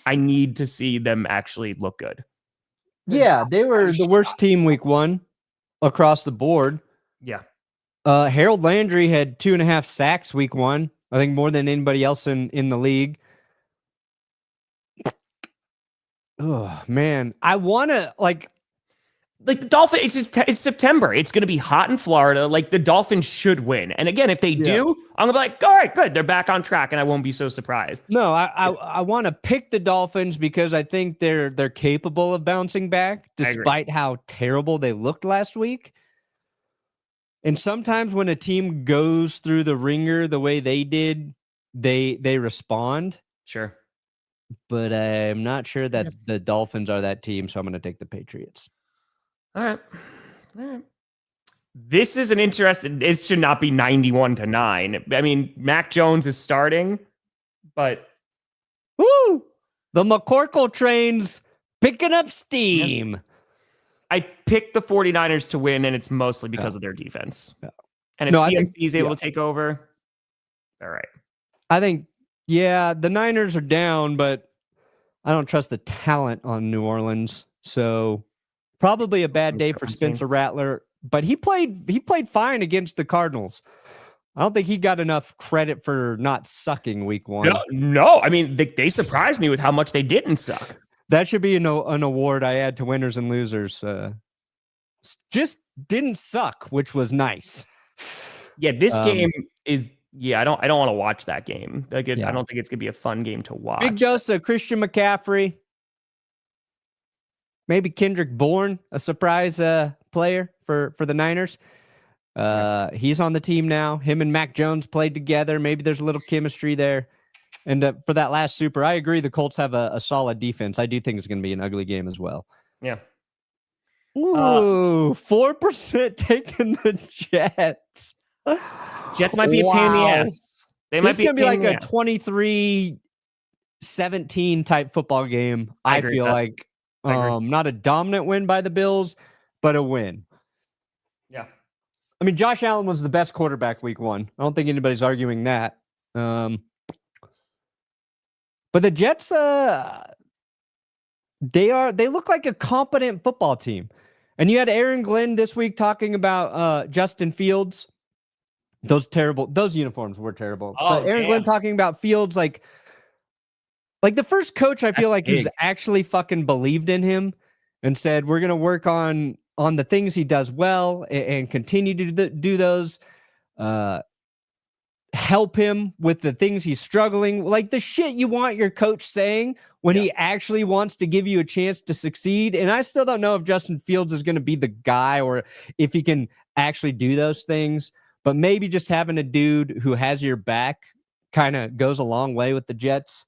I need to see them actually look good. Yeah, they were the worst team week 1 across the board. Yeah. Harold Landry had 2.5 sacks week 1. I think more than anybody else in the league. Oh, man. I want to, like the Dolphins, it's September. It's going to be hot in Florida. Like, the Dolphins should win. And again, if they do, I'm going to be like, all right, good. They're back on track, and I won't be so surprised. No, I want to pick the Dolphins because I think they're capable of bouncing back despite how terrible they looked last week. And sometimes when a team goes through the ringer the way they did, they respond. Sure. But I'm not sure that the Dolphins are that team, so I'm going to take the Patriots. All right. This is an interesting. It should not be 91-9. I mean, Mac Jones is starting, but woo, the McCorkle train's picking up steam. Yeah. I picked the 49ers to win, and it's mostly because of their defense. Yeah. And if CMC is able to take over, all right. I think, the Niners are down, but I don't trust the talent on New Orleans. So probably a bad day for Spencer Rattler. But he played fine against the Cardinals. I don't think he got enough credit for not sucking week 1. No. I mean, they surprised me with how much they didn't suck. That should be an award I add to winners and losers. Just didn't suck, which was nice. Yeah, this game is. Yeah, I don't want to watch that game. I don't think it's gonna be a fun game to watch. Big dose of Christian McCaffrey. Maybe Kendrick Bourne, a surprise player for the Niners. He's on the team now. Him and Mac Jones played together. Maybe there's a little chemistry there. And for that last super, I agree. The Colts have a solid defense. I do think it's going to be an ugly game as well. Yeah. Ooh, 4% taking the Jets. Jets might be a pain in the ass. They might be going to be like a 23-17 type football game. I feel like not a dominant win by the Bills, but a win. Yeah. I mean, Josh Allen was the best quarterback week 1. I don't think anybody's arguing that. But the Jets, they look like a competent football team. And you had Aaron Glenn this week talking about Justin Fields. Those uniforms were terrible. But Aaron Glenn talking about Fields like the first coach I feel like who's actually fucking believed in him and said, we're going to work on the things he does well and continue to do those. Help him with the things he's struggling, like the shit you want your coach saying when he actually wants to give you a chance to succeed. And I still don't know if Justin Fields is going to be the guy or if he can actually do those things, but maybe just having a dude who has your back kind of goes a long way with the Jets,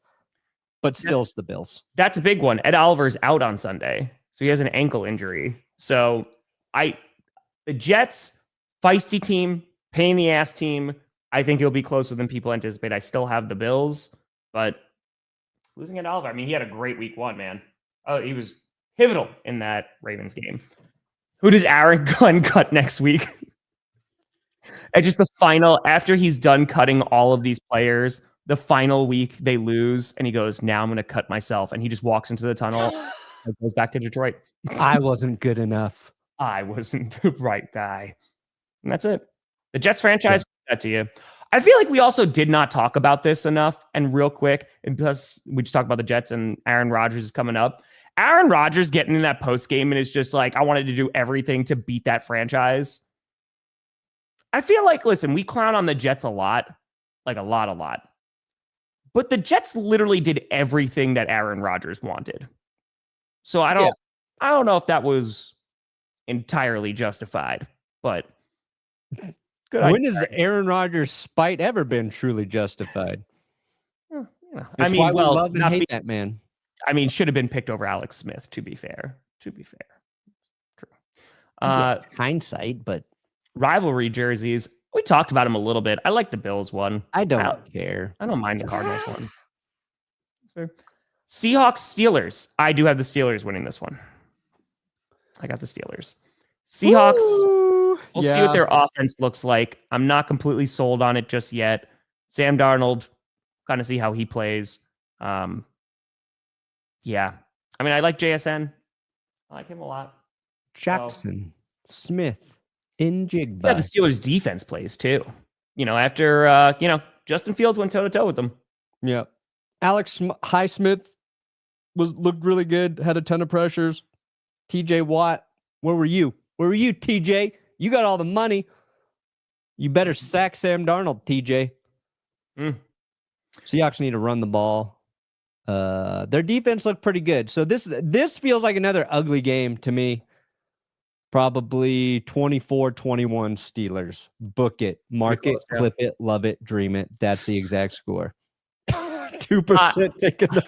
but still it's the Bills. That's a big one. Ed Oliver's out on Sunday, so he has an ankle injury. So the Jets, feisty team, pain in the ass team. I think it'll be closer than people anticipate. I still have the Bills, but losing Ed Oliver, I mean, he had a great week 1, man. Oh, he was pivotal in that Ravens game. Who does Aaron Glenn cut next week? And just the final, after he's done cutting all of these players, the final week they lose, and he goes, now I'm going to cut myself. And he just walks into the tunnel and goes back to Detroit. I wasn't good enough. I wasn't the right guy. And that's it. The Jets franchise, that to you. I feel like we also did not talk about this enough. And real quick, and because we just talked about the Jets and Aaron Rodgers is coming up. Aaron Rodgers getting in that post game and is just like, I wanted to do everything to beat that franchise. I feel like, listen, we clown on the Jets a lot, like a lot. But the Jets literally did everything that Aaron Rodgers wanted. So I don't know if that was entirely justified, but when has Aaron Rodgers' spite ever been truly justified? I mean, why we love and hate that man. I mean, should have been picked over Alex Smith, to be fair. True. Hindsight, but rivalry jerseys. We talked about them a little bit. I like the Bills one. I don't care. I don't mind the Cardinals one. That's fair. Seahawks, Steelers. I do have the Steelers winning this one. I got the Steelers. Seahawks. We'll see what their offense looks like. I'm not completely sold on it just yet. Sam Darnold, kind of see how he plays. Yeah. I mean, I like JSN. I like him a lot. Jackson, Smith, Njigba. Yeah, the Steelers defense plays too. After Justin Fields went toe-to-toe with them. Yeah. Alex Highsmith looked really good, had a ton of pressures. TJ Watt, where were you? Where were you, TJ? You got all the money. You better sack Sam Darnold, TJ. Seahawks need to run the ball. Their defense looked pretty good. So this feels like another ugly game to me. Probably 24-21 Steelers. Book it, mark it, close, yeah. clip it, love it, dream it. That's the exact score. 2% taking the.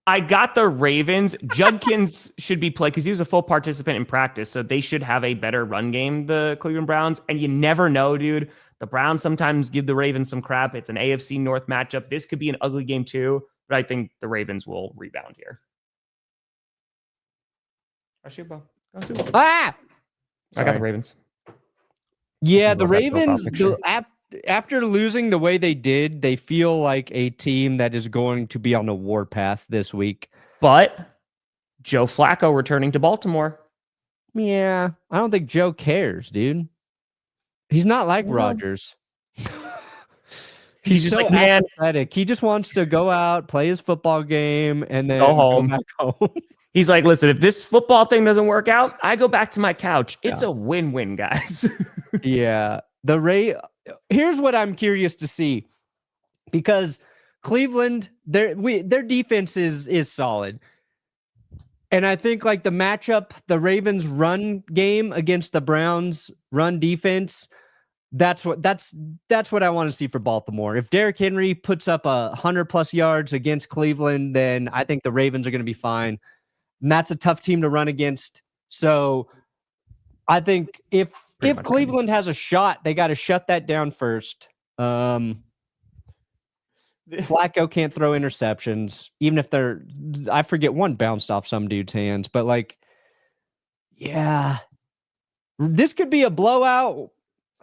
I got the Ravens. Judkins should be played because he was a full participant in practice, so they should have a better run game, the Cleveland Browns. And you never know, dude. The Browns sometimes give the Ravens some crap. It's an AFC North matchup. This could be an ugly game too, but I think the Ravens will rebound here. Ah! I got the Ravens. Yeah, the Ravens, after losing the way they did, they feel like a team that is going to be on a warpath this week. But Joe Flacco returning to Baltimore. Yeah, I don't think Joe cares, dude. He's not like Rodgers. He's just so like, man, apathetic. He just wants to go out, play his football game, and then go back home. He's like, listen, if this football thing doesn't work out, I go back to my couch. It's a win-win, guys. Yeah. Here's what I'm curious to see, because Cleveland, their defense is solid. And I think like the matchup, the Ravens run game against the Browns run defense, that's what I want to see for Baltimore. If Derrick Henry puts up 100+ yards against Cleveland, then I think the Ravens are going to be fine. And that's a tough team to run against. So I think if Cleveland has a shot, they got to shut that down first. Flacco can't throw interceptions, even if I forget one bounced off some dude's hands, but like, yeah, this could be a blowout.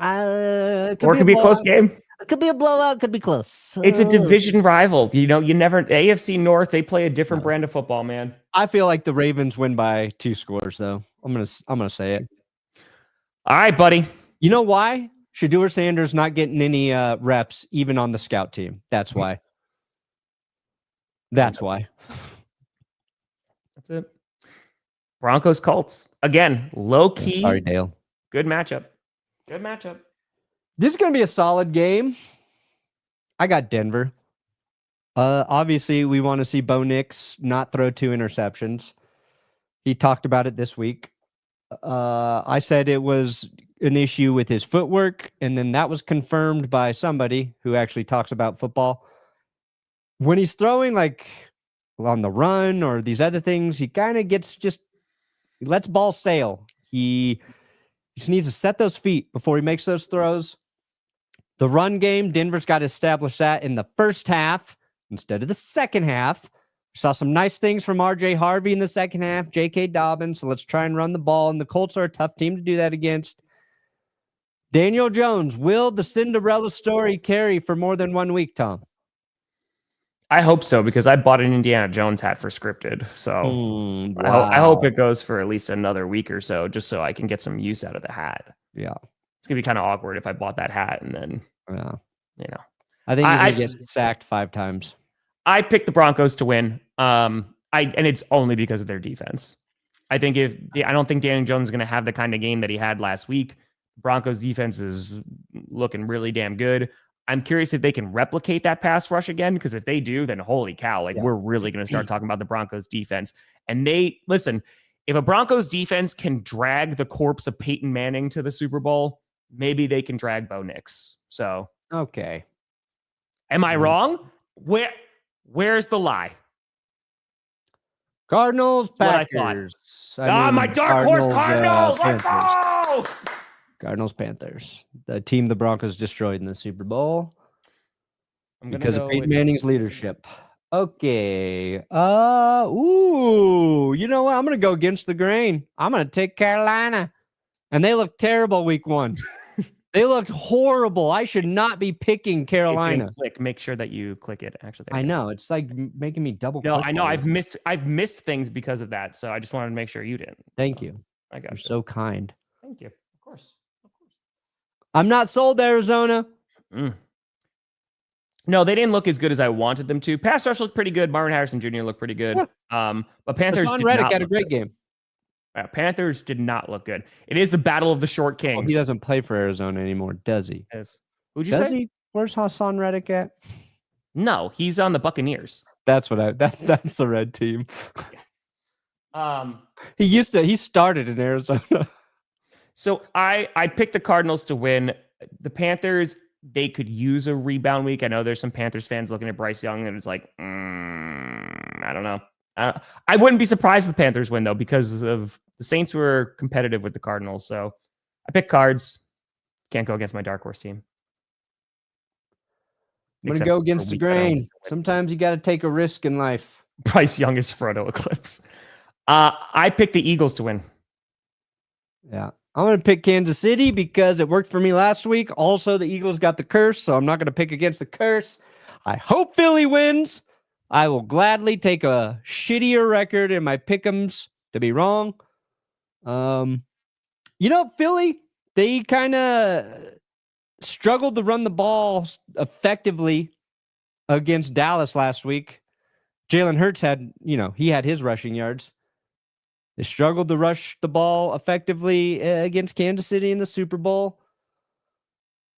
Or it could be a close game. It could be a blowout. Could be close. It's a division rival. You know, AFC North, they play a different brand of football, man. I feel like the Ravens win by 2 scores, though. I'm gonna say it. All right, buddy. You know why? Shedeur Sanders not getting any reps, even on the scout team. That's why. That's why. That's it. Broncos Colts again. Low key. Sorry, Dale. Good matchup. Good matchup. This is going to be a solid game. I got Denver. Obviously, we want to see Bo Nix not throw 2 interceptions. He talked about it this week. I said it was an issue with his footwork, and then that was confirmed by somebody who actually talks about football. When he's throwing like on the run or these other things, he kind of he lets ball sail. He just needs to set those feet before he makes those throws. The run game, Denver's got to establish that in the first half instead of the second half. We saw some nice things from R.J. Harvey in the second half, J.K. Dobbins, so let's try and run the ball, and the Colts are a tough team to do that against. Daniel Jones, will the Cinderella story carry for more than 1 week, Tom? I hope so, because I bought an Indiana Jones hat for scripted, so wow. I hope it goes for at least another week or so, just so I can get some use out of the hat. Yeah. It's going to be kind of awkward if I bought that hat and then, I think he's going to get sacked 5 times. I picked the Broncos to win. And it's only because of their defense. I don't think Daniel Jones is going to have the kind of game that he had last week. Broncos defense is looking really damn good. I'm curious if they can replicate that pass rush again, because if they do, then holy cow, we're really going to start talking about the Broncos defense. And if a Broncos defense can drag the corpse of Peyton Manning to the Super Bowl, maybe they can drag Bo Nix. So, okay. Am I wrong? Where's the lie? Cardinals, Packers. My dark horse Cardinals. Let's go! Cardinals, Panthers. The team the Broncos destroyed in the Super Bowl because of Peyton Manning's leadership. Okay. You know what? I'm going to go against the grain. I'm going to take Carolina. And they look terrible week 1. They looked horrible. I should not be picking Carolina. Make sure that you click it. Actually, I know. It's like making me double click. No, I know. I've missed things because of that. So I just wanted to make sure you didn't. Thank you. I got You're so kind. Thank you. Of course. I'm not sold, Arizona. No, they didn't look as good as I wanted them to. Pass rush looked pretty good. Marvin Harrison Jr. looked pretty good. Yeah. But Panthers Hassan Reddick had a great game. Panthers did not look good. It is the battle of the short kings. Oh, he doesn't play for Arizona anymore, does he? Yes. Who'd you say? Where's Hassan Reddick at? No, he's on the Buccaneers. That's the red team. He started in Arizona. So I picked the Cardinals to win. The Panthers, they could use a rebound week. I know there's some Panthers fans looking at Bryce Young and it's like, I don't know. I wouldn't be surprised if the Panthers win, though, because of the Saints were competitive with the Cardinals. So I picked Cards. Can't go against my dark horse team. I'm going to Except go for against the week that I don't grain. get to win. Sometimes you got to take a risk in life. Bryce Young is Frodo Eclipse. I picked the Eagles to win. Yeah. I'm going to pick Kansas City because it worked for me last week. Also, the Eagles got the curse, so I'm not going to pick against the curse. I hope Philly wins. I will gladly take a shittier record in my pick'ems to be wrong. Philly, they kind of struggled to run the ball effectively against Dallas last week. Jalen Hurts had his rushing yards. They struggled to rush the ball effectively against Kansas City in the Super Bowl.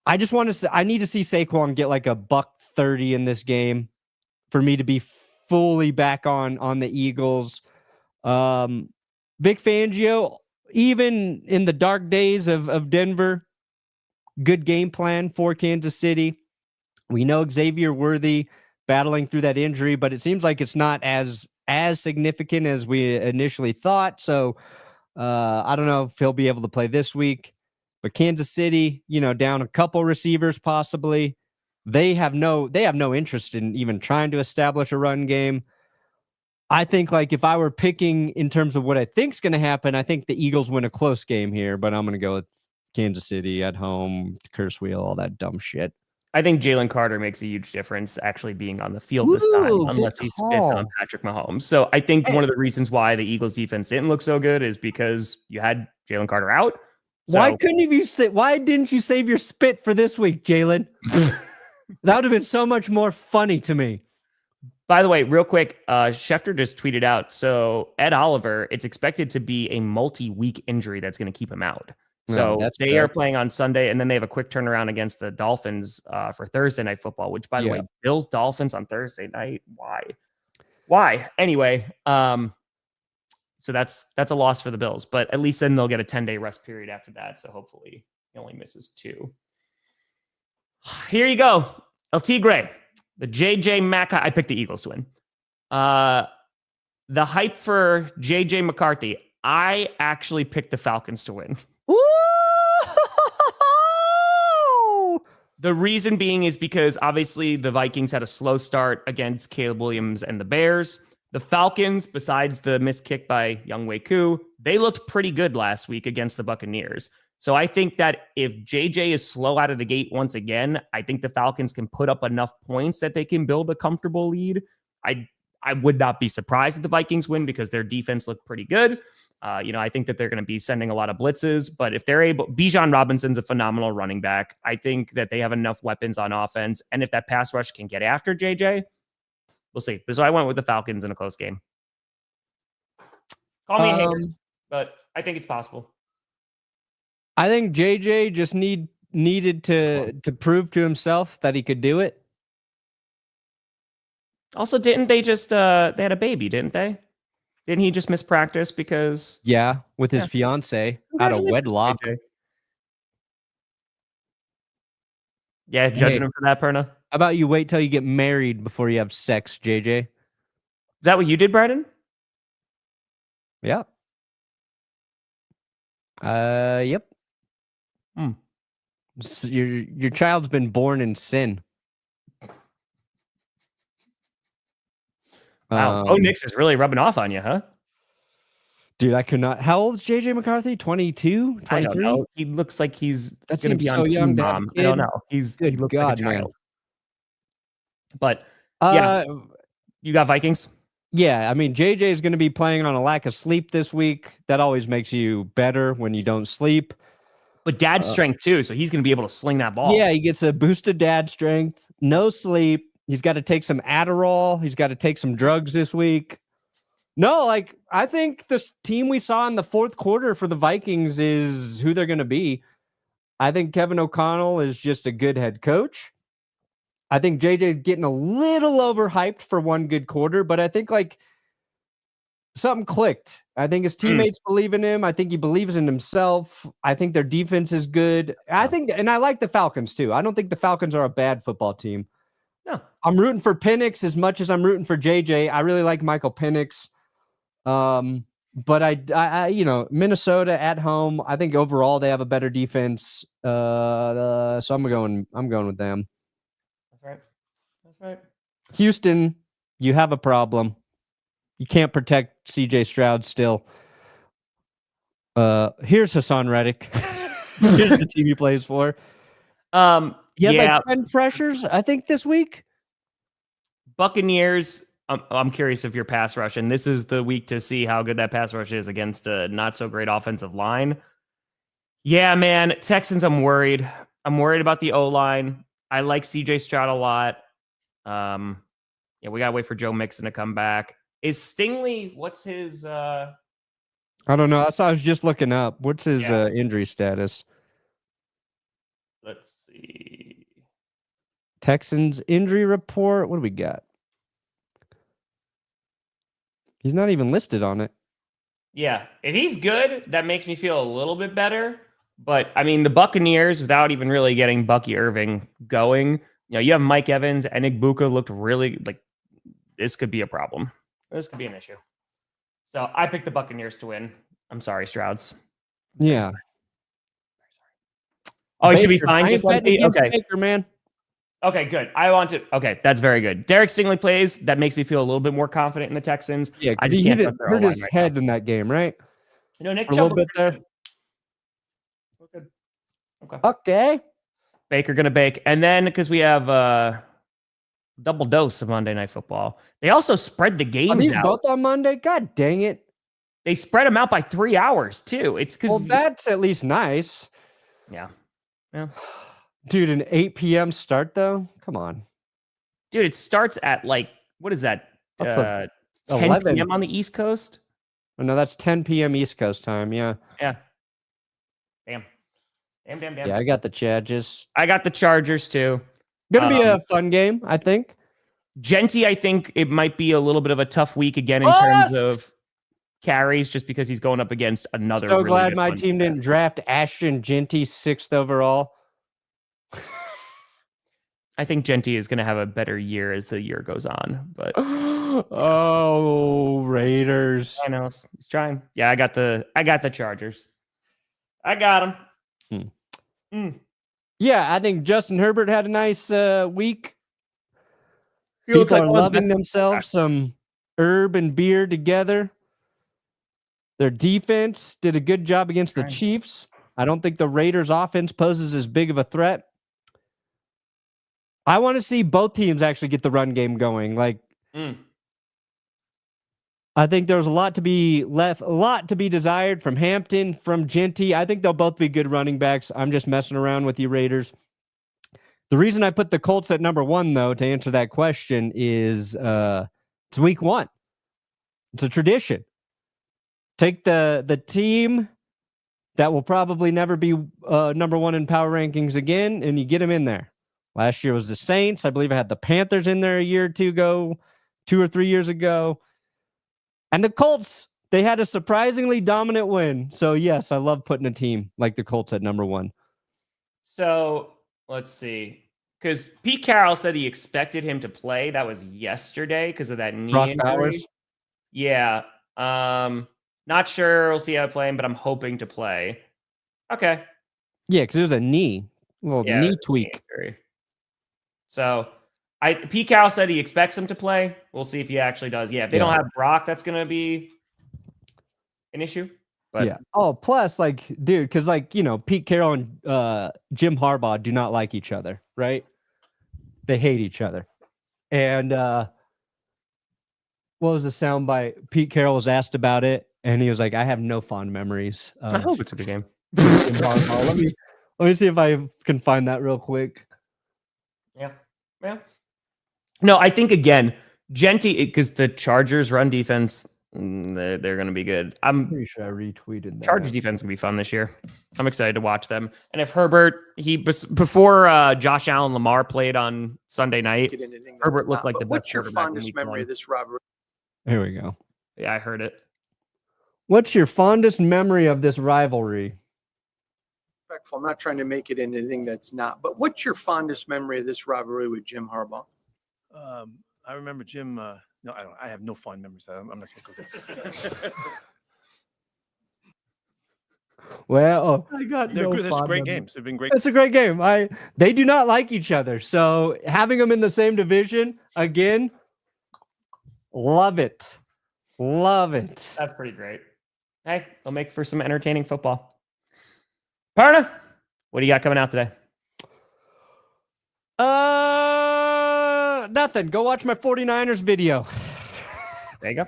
I need to see Saquon get like a $130 in this game for me to be fully back on the Eagles. Vic Fangio, even in the dark days of Denver, good game plan for Kansas City. We know Xavier Worthy battling through that injury, but it seems like it's not as significant as we initially thought. So I don't know if he'll be able to play this week. But Kansas City, down a couple receivers possibly. They have no interest in even trying to establish a run game. I think like if I were picking in terms of what I think is going to happen, I think the Eagles win a close game here, but I'm going to go with Kansas City at home, curse wheel, all that dumb shit. I think Jalen Carter makes a huge difference actually being on the field this time, unless he spits on Patrick Mahomes. So I think one of the reasons why the Eagles defense didn't look so good is because you had Jalen Carter out. So, why didn't you save your spit for this week, Jalen? That would have been so much more funny to me. By the way, real quick, Schefter just tweeted out. So Ed Oliver, it's expected to be a multi-week injury that's going to keep him out. So they are playing on Sunday, and then they have a quick turnaround against the Dolphins for Thursday Night Football, which, by the way, Bills Dolphins on Thursday night. Why? Anyway, so that's a loss for the Bills, but at least then they'll get a 10-day rest period after that. So hopefully he only misses 2. Here you go. El Tigre, the JJ Micah. I picked the Eagles to win. The hype for JJ McCarthy. I actually picked the Falcons to win. The reason being is because obviously the Vikings had a slow start against Caleb Williams and the Bears. The Falcons, besides the missed kick by Younghoe Koo, they looked pretty good last week against the Buccaneers. So I think that if JJ is slow out of the gate once again, I think the Falcons can put up enough points that they can build a comfortable lead. I would not be surprised if the Vikings win because their defense looked pretty good. I think that they're going to be sending a lot of blitzes, but if they're able, Bijan Robinson's a phenomenal running back. I think that they have enough weapons on offense. And if that pass rush can get after JJ, we'll see. So I went with the Falcons in a close game. Call me a hater, but I think it's possible. I think JJ just needed to prove to himself that he could do it. Also, didn't they just they had a baby, didn't they? Didn't he just miss practice because with his fiance out of wedlock? JJ. Yeah, judging him for that, Perna. How about you wait till you get married before you have sex, JJ? Is that what you did, Bryden? Yeah. Yep. So your child's been born in sin. Wow. Nix is really rubbing off on you, huh? Dude, I could not. How old is JJ McCarthy? 22? 23? I don't know. He looks like he's That going to seems be on so young, Mom. I don't know. He looks like a child. But you got Vikings? Yeah, I mean, JJ is going to be playing on a lack of sleep this week. That always makes you better when you don't sleep. But dad's strength too, so he's going to be able to sling that ball. Yeah, he gets a boosted dad strength. No sleep. He's got to take some Adderall. He's got to take some drugs this week. No, I think this team we saw in the fourth quarter for the Vikings is who they're going to be. I think Kevin O'Connell is just a good head coach. I think JJ's getting a little overhyped for one good quarter, but I think something clicked. I think his teammates believe in him. I think he believes in himself. I think their defense is good. I like the Falcons too. I don't think the Falcons are a bad football team. No. I'm rooting for Penix as much as I'm rooting for JJ. I really like Michael Penix. But I Minnesota at home, I think overall they have a better defense. So I'm going with them. That's right. Houston, you have a problem. You can't protect CJ Stroud still. Here's Hassan Reddick. Here's the team he plays for. He had like 10 pressures, I think, this week. Buccaneers, I'm curious if your pass rush, and this is the week to see how good that pass rush is against a not so great offensive line. Yeah, man. Texans, I'm worried. I'm worried about the O-line. I like CJ Stroud a lot. We gotta wait for Joe Mixon to come back. Is Stingley, what's his I don't know. I was just looking up. What's his injury status? Let's see. Texans injury report. What do we got? He's not even listed on it. Yeah, if he's good, that makes me feel a little bit better. But I mean, the Buccaneers, without even really getting Bucky Irving going, you have Mike Evans and Igbuka looked really like this could be a problem. This could be an issue. So I picked the Buccaneers to win. I'm sorry, Strouds. Yeah. Oh, he should be fine. Just like okay, Baker, man. Okay, good. Okay, that's very good. Derek Stingley plays. That makes me feel a little bit more confident in the Texans. Yeah, because he hurt his head in that game, right? Nick a little bit there. Good. Okay. Baker gonna bake, and then because we have double dose of Monday Night Football, they also spread the games Are these out. both on Monday? God dang it! They spread them out by 3 hours too. It's because that's at least nice. Yeah. Dude, an 8 p.m. start though? Come on. Dude, it starts at what is that? That's 10 11 p.m. on the East Coast? Oh, no, that's 10 p.m. East Coast time. Yeah. Yeah. Damn. Yeah, I got the Chargers. I got the Chargers too. Gonna be a fun game, I think. Genty, I think it might be a little bit of a tough week again in terms of carries, just because he's going up against another. So glad my team didn't draft Ashton Genty 6th overall. I think Genty is going to have a better year as the year goes on, but Raiders. I know he's trying. Yeah, I got the Chargers. I got them. Yeah, I think Justin Herbert had a nice week. People are loving themselves some herb and beer together. Their defense did a good job against the Chiefs. I don't think the Raiders' offense poses as big of a threat. I want to see both teams actually get the run game going. I think there's a lot to be desired from Hampton, from Genty. I think they'll both be good running backs. I'm just messing around with you, Raiders. The reason I put the Colts at number 1, though, to answer that question is it's week 1. It's a tradition. Take the team that will probably never be number 1 in power rankings again, and you get them in there. Last year was the Saints. I believe I had the Panthers in there a year or two ago, 2 or 3 years ago. And the Colts, they had a surprisingly dominant win. So, yes, I love putting a team like the Colts at number 1. So, let's see. Because Pete Carroll said he expected him to play. That was yesterday because of that knee injury. Bowers. Yeah. Not sure. We'll see how it's playing, but I'm hoping to play. Okay. Yeah, because it was a knee. Knee tweak. So, Pete Carroll said he expects him to play. We'll see if he actually does. Yeah, if they don't have Brock, that's going to be an issue. But yeah. Oh, plus, dude, because, Pete Carroll and Jim Harbaugh do not like each other, right? They hate each other. And what was the soundbite? Pete Carroll was asked about it, and he was like, I have no fond memories. I hope it's a good game. Jim Harbaugh. Let me see if I can find that real quick. Yeah. No, I think, again, Genty, because the Chargers run defense, they're going to be good. I'm pretty sure I retweeted that. Chargers defense is going to be fun this year. I'm excited to watch them. And if Herbert, before Josh Allen Lamar played on Sunday night, Herbert looked like the best. What's your fondest memory of this rivalry? Here we go. Yeah, I heard it. What's your fondest memory of this rivalry? I'm not trying to make it into anything that's not. But what's your fondest memory of this rivalry with Jim Harbaugh? I remember Jim. No, I don't. I have no fond memories. I'm not going to go there. Well, I got They're no good. There's fond great memory. games. They've been great. it's a great game. They do not like each other, so having them in the same division again, love it. That's pretty great. Hey, they'll make for some entertaining football. Perna, what do you got coming out today? Nothing. Go watch my 49ers video. There you go.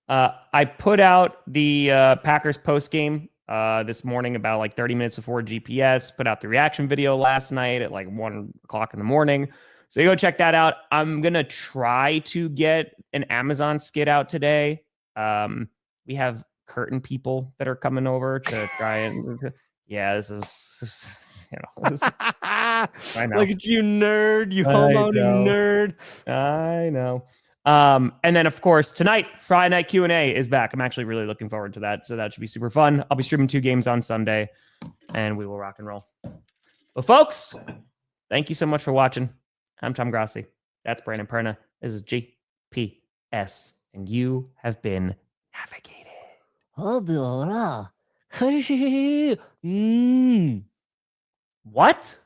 I put out the Packers post game this morning about like 30 minutes before GPS. Put out the reaction video last night at like 1 o'clock in the morning. So you go check that out. I'm gonna try to get an Amazon skit out today. We have curtain people that are coming over to try and this is I know. Look at you, nerd. You I homeowning know. nerd. I know. And then of course tonight, Friday Night Q&A is back. I'm actually really looking forward to that. So that should be super fun. I'll be streaming 2 games on Sunday and we will rock and roll. But folks, thank you so much for watching. I'm Tom Grossi. That's Brandon Perna. This is GPS. And you have been navigated. What?